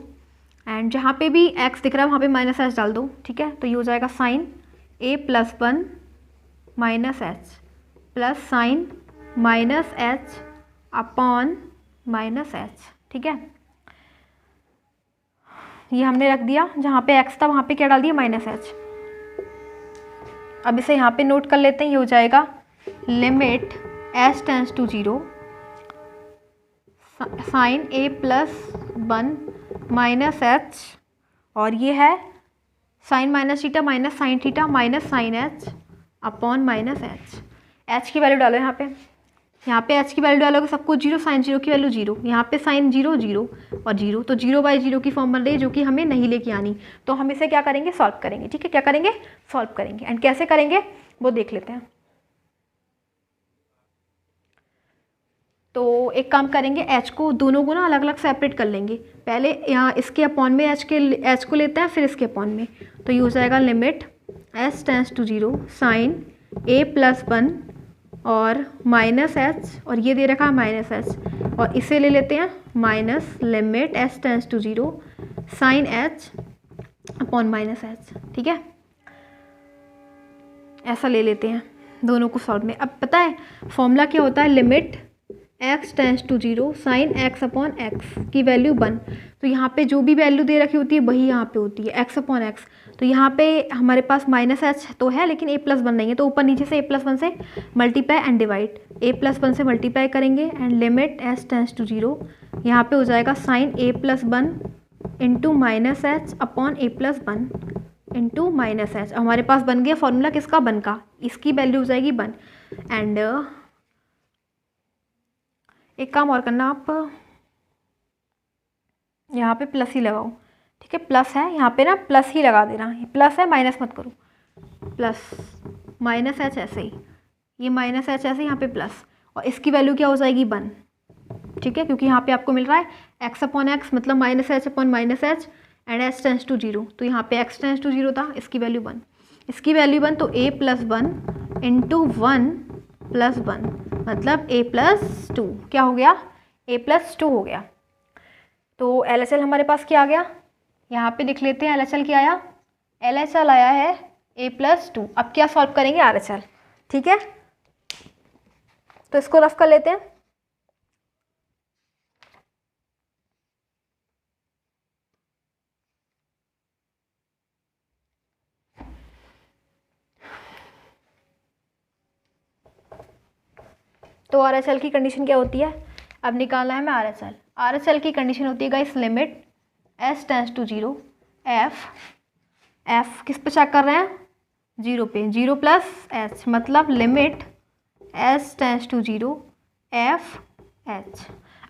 and जहाँ पे भी x दिख रहा है वहाँ पे माइनस h डाल दो। ठीक है, तो ये हो जाएगा sine a plus 1 minus h plus sine minus h upon minus h। ठीक है, ये हमने रख दिया, जहाँ पे x था वहाँ पे क्या डाल दिया? Minus h। अब इसे यहाँ पे नोट कर लेते हैं, ये हो जाएगा limit s tends to 0 sine a plus 1 minus h, और ये है sine minus theta minus sine theta minus sine h upon minus h की वैल्यू डालो यहाँ पे h की वैल्यू डालोगे सब कुछ 0, साइन 0 की वैल्यू 0, यहाँ पे साइन 0 0 और 0, तो 0/0 की फॉर्म बन रही है, जो कि हमें नहीं लेके आनी। तो हम इसे क्या करेंगे? सॉल्व करेंगे। ठीक है, क्या करेंगे? सॉल्व करेंगे। एंड कैसे करेंगे वो देख लेते हैं। तो एक काम करेंगे, h को दोनों को ना अलग अलग सेपरेट कर लेंगे। पहले यहाँ इसके अपॉन में h को लेते हैं, फिर इसके अपॉन में। तो ये हो जाएगा limit s tends to 0 sine a plus 1 और माइनस h, और ये दे रखा है माइनस h, और इसे ले लेते हैं minus limit s tends to 0 sine h upon minus h। ठीक है, ऐसा ले लेते हैं दोनों को सॉल्व में। अब पता है फॉर्मूला क्या होता है? Limit x tends to 0 sine x upon x की वैल्यू 1। तो यहाँ पे जो भी वैल्यू दे रखी होती है वही यहाँ पे होती है, x अपॉन x। तो यहाँ पे हमारे पास माइनस h तो है, लेकिन a प्लस 1 नहीं है, तो ऊपर नीचे से a प्लस 1 से multiply and divide, a plus 1 से मल्टीप्लाई करेंगे and limit s tends to 0, यहाँ पे हो जाएगा sine a plus 1 into minus h upon a plus 1 into minus h। हमारे पास बन गया फॉर्मूला किसका? 1 का, इसकी वैल्यू हो जाएगी 1। एंड एक काम और करना, आप यहाँ पे प्लस ही लगाओ। ठीक है, प्लस है यहाँ पे ना, प्लस ही लगा देना, प्लस है माइनस मत करो, प्लस माइनस h ऐसे ही, ये माइनस h ऐसे यहाँ पे प्लस, और इसकी वैल्यू क्या हो जाएगी? 1। ठीक है, क्योंकि यहाँ पे आपको मिल रहा है x अपॉन एक्स मतलब minus h upon minus h and h tends to 0, तो यहाँ पे x टेंस टू 0 था, इसकी वैल्यू 1, इसकी वैल्यू 1, तो a प्लस 1 इंटू 1 प्लस 1 मतलब a प्लस 2, क्या हो गया, a प्लस 2 हो गया। तो LHL हमारे पास क्या आ गया, यहाँ पे लिख लेते हैं LHL क्या आया, LHL आया है a प्लस 2। अब क्या सॉल्व करेंगे RHL, ठीक है, तो इसको रफ कर लेते हैं। तो RHL की कंडीशन क्या होती है, अब निकालना है हमें RHL। RHL की कंडीशन होती है guys limit s tends to 0 f किस पे चेक कर रहे हैं, 0 पे, 0 प्लस h मतलब limit s tends to 0 f h।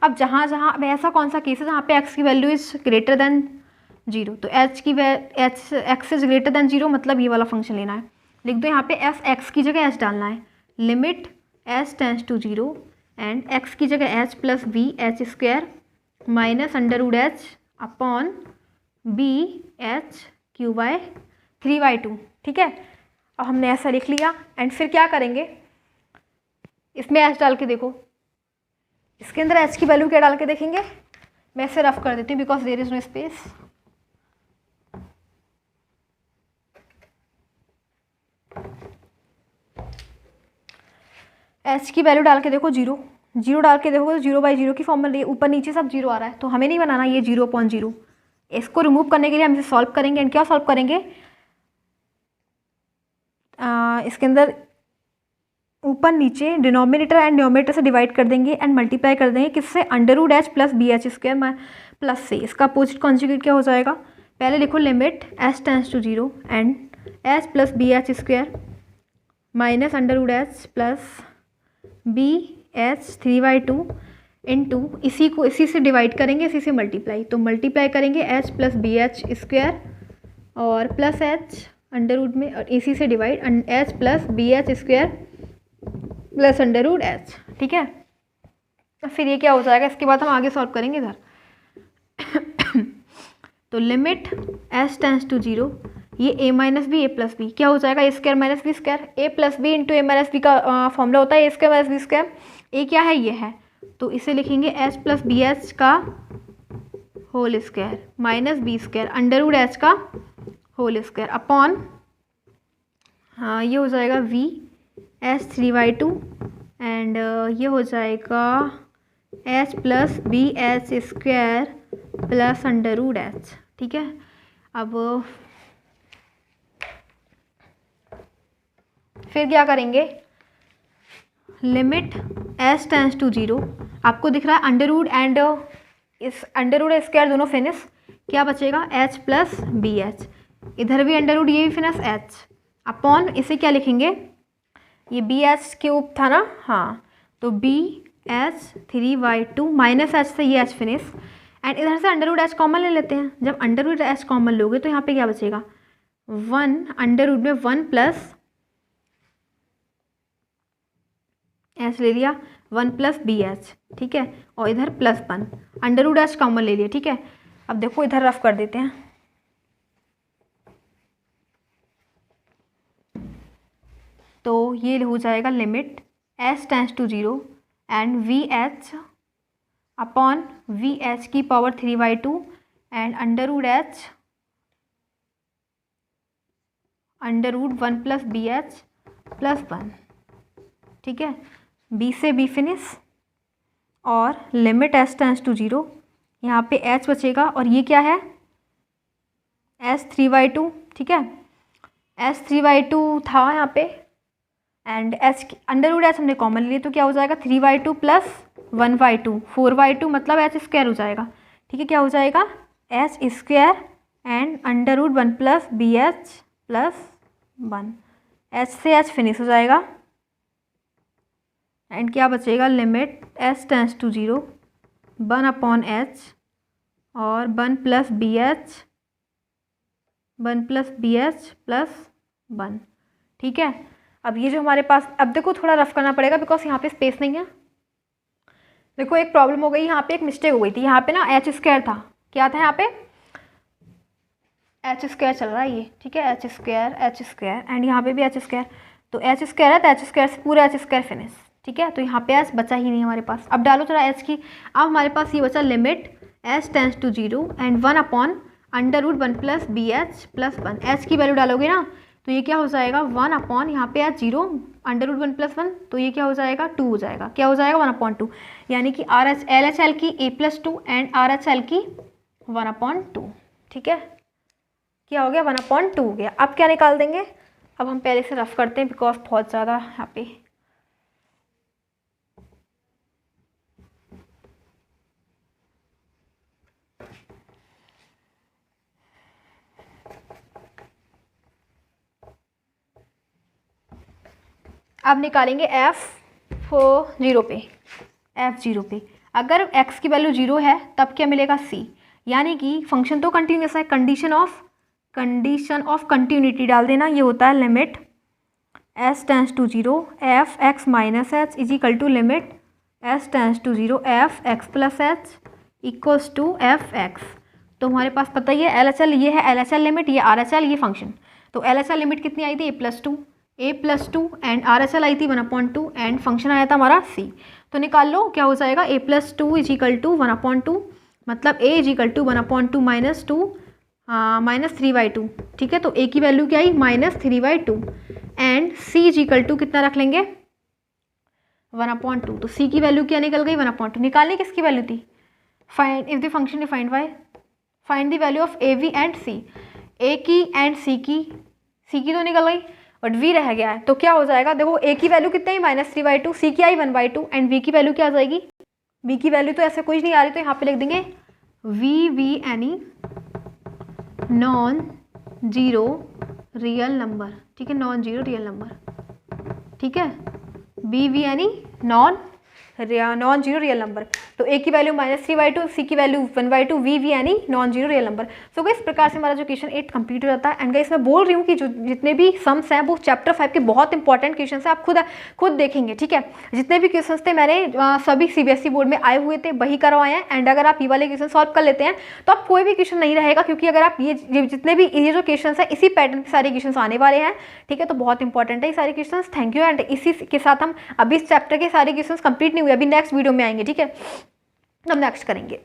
अब जहाँ अब ऐसा कौन सा केस है जहाँ पे x की वैल्यू इज ग्रेटर देन 0, तो h की x इज ग्रेटर देन 0 मतलब ये वाला फंक्शन लेना है। लिख दो यहाँ पे f x की जगह h डालना है, limit s tends to 0 and x की जगह h plus B h square minus under root h upon b h q by 3/2, ठीक है। अब हमने ऐसा लिख लिया एंड फिर क्या करेंगे, इसमें h डाल के देखो, इसके अंदर h की वैल्यू क्या डाल के देखेंगे, मैं इसे रफ कर देती हूँ because there is no space. h की वैल्यू डाल के देखो 0, 0 डाल के देखो तो 0/0 की फॉर्म में ऊपर नीचे सब 0 आ रहा है, तो हमें नहीं बनाना ये 0/0। इसको रिमूव करने के लिए हम इसे सॉल्व करेंगे एंड क्या सॉल्व करेंगे, इसके अंदर ऊपर नीचे डिनोमिनेटर एंड न्यूमरेटर से डिवाइड कर देंगे एंड मल्टीप्लाई कर देंगे किससे, under root h plus B h square plus से, इसका अपोजिट कॉन्जुगेट क्या हो जाएगा, पहले लिखो limit s tends to 0 and h plus B h square minus under root h plus B h 3/2 into इसी से डिवाइड करेंगे, इसी से मल्टीप्लाई, तो मल्टीप्लाई करेंगे h plus B h square और प्लस h अंडर रूट में और इसी से divide h plus B h square plus under root h, ठीक है। फिर ये क्या हो जाएगा, इसके बाद हम आगे सॉल्व करेंगे इधर। तो लिमिट s टेंस टू 0, ये a minus b a plus b क्या हो जाएगा, a square minus B square, a plus b into a minus b का फॉर्मूला होता है ए square minus B square, a क्या है ये है, तो इसे लिखेंगे h प्लस बी एच का whole square minus B square under root h का होल स्क्वायर अपॉन, हाँ ये हो जाएगा v h 3/2 एंड ये हो जाएगा h plus B h square plus under root h, ठीक है। अब फिर क्या करेंगे, लिमिट s टेंस टू 0, आपको दिख रहा है अंडर रूट एंड इस अंडर रूट स्क्वायर दोनों फिनिश, क्या बचेगा h प्लस बी एच, इधर भी अंडर रूट ये भी फिनिश h अपॉन इसे क्या लिखेंगे, ये बी एच क्यूब था ना, हाँ तो बी एच 3/2 माइनस h से ये h फिनिश एंड इधर से अंडर रूट h कॉमन ले लेते हैं, जब अंडर रूट h कॉमन लोगे तो यहाँ पे क्या बचेगा, 1 अंडर रूट में 1 प्लस h ले लिया 1 प्लस बी एच, ठीक है, और इधर plus 1 under root h common ले लिया, ठीक है। अब देखो इधर रफ कर देते हैं, तो ये हो जाएगा limit s tends to 0 and V H upon V H की power 3/2 and under root h under root 1 plus B H plus 1, ठीक है, b से b फिनिश और लिमिट s टेंस टू 0, यहाँ पे h बचेगा और ये क्या है s 3/2, ठीक है, s 3/2 था यहाँ पे and h under root h हमने कॉमन लिए तो क्या हो जाएगा 3/2 प्लस 1/2 4/2 मतलब h स्क्वायर हो जाएगा, ठीक है, क्या हो जाएगा h square and under root 1 plus B H plus 1, h से h फिनिश हो जाएगा एंड क्या बचेगा, limit s tends to 0 1 upon h और 1 प्लस बी एच प्लस 1, ठीक है। अब ये जो हमारे पास, अब देखो थोड़ा रफ करना पड़ेगा बिकॉज यहाँ पे स्पेस नहीं है, देखो एक प्रॉब्लम हो गई, यहाँ पे एक मिस्टेक हो गई थी, यहाँ पे ना एच स्क्वायर था, क्या था यहाँ पे एच स्क्वायर चल रहा है ये, ठीक है, एच स्क्वायर एंड यहाँ पे भी एच स्क्वायर, तो एच स्क्वायर है तो एच स्क्वायर से पूरा एच स्क्वायर फिनिश, ठीक है। तो यहाँ पे एच बचा ही नहीं हमारे पास। अब डालो थोड़ा एच की, अब हमारे पास ये बचा limit h tends to 0 and 1/√1 + bh+1। H की वैल्यू डालोगे ना तो ये क्या हो जाएगा 1 यहाँ पे एच 0 √1 + 1, तो ये क्या हो जाएगा 2 हो जाएगा, क्या हो जाएगा 1/2, यानी कि LHL की a+2 एंड RHL की 1/2, ठीक है। क्या हो गया 1/2 हो गया। अब क्या निकाल देंगे, अब हम पहले से रफ करते हैं बिकॉज बहुत ज़्यादा यहाँ पे अब निकालेंगे F0 पे। अगर x की वैल्यू 0 है तब क्या मिलेगा c, यानी कि फंक्शन तो कंटिन्यूस है, कंडीशन ऑफ कंटिन्यूटी डाल देना, ये होता है limit s tends to 0 f(x - h) is equal to limit s tends to 0 f(x + h) equals to f(x). तो हमारे पास पता ही है LHL, ये है LHL लिमिट, ये RHL, ये फंक्शन। तो LHL लिमिट कितनी आई थी a+2 एंड RHL आई थी 1/2 एंड फंक्शन आया था हमारा c। तो निकाल लो क्या हो जाएगा a+2 इज इक्वल टू 1/2, मतलब a इज इक्वल टू 1/2 - 2 -3/2, ठीक है। तो a की वैल्यू क्या आई -3/2 and c is equal to कितना रख लेंगे 1/2। तो c की वैल्यू क्या निकल गई 1/2। निकालनी किसकी वैल्यू थी, find if the function defined by find the value of a v and c, a की एंड c की तो निकल गई बट v रह गया है, तो क्या हो जाएगा देखो a की वैल्यू कितनी आई -3/2, c की आई 1/2 एंड v की वैल्यू क्या आ जाएगी, v की वैल्यू तो ऐसे कुछ नहीं आ रही, तो यहाँ पे लिख देंगे v any non zero real number, ठीक है, नॉन जीरो रियल नंबर, ठीक है, v any non zero real number. तो a की वैल्यू -3/2, c की वैल्यू 1/2, v यानी नॉन जीरो रियल नंबर। सो इस प्रकार से हमारा जो क्वेश्चन 8 कंप्लीट हो जाता है। एंड गाइस मैं बोल रही हूँ कि जो जितने भी सम्स हैं वो चैप्टर 5 के बहुत इंपॉर्टेंट क्वेश्चन हैं, आप खुद देखेंगे, ठीक है। जितने भी क्वेश्चन थे मैंने सभी CBSE बोर्ड में आए हुए थे, वही करवाए हैं। एंड अगर आप ये वाले क्वेश्चन सॉल्व कर लेते हैं तो आप कोई भी क्वेश्चन नहीं रहेगा, क्योंकि अगर आप ये जितने भी ये जो क्वेश्चन है इसी पैटर्न के सारे क्वेश्चन आने वाले हैं, ठीक है। तो बहुत इंपॉर्टेंट है ये सारे क्वेश्चन। Thank you. एंड इसी के साथ हम अभी इस चैप्टर के सारे क्वेश्चन कंप्लीट नहीं हुए, अभी नेक्स्ट वीडियो में आएंगे, ठीक है, हम नेक्स्ट करेंगे।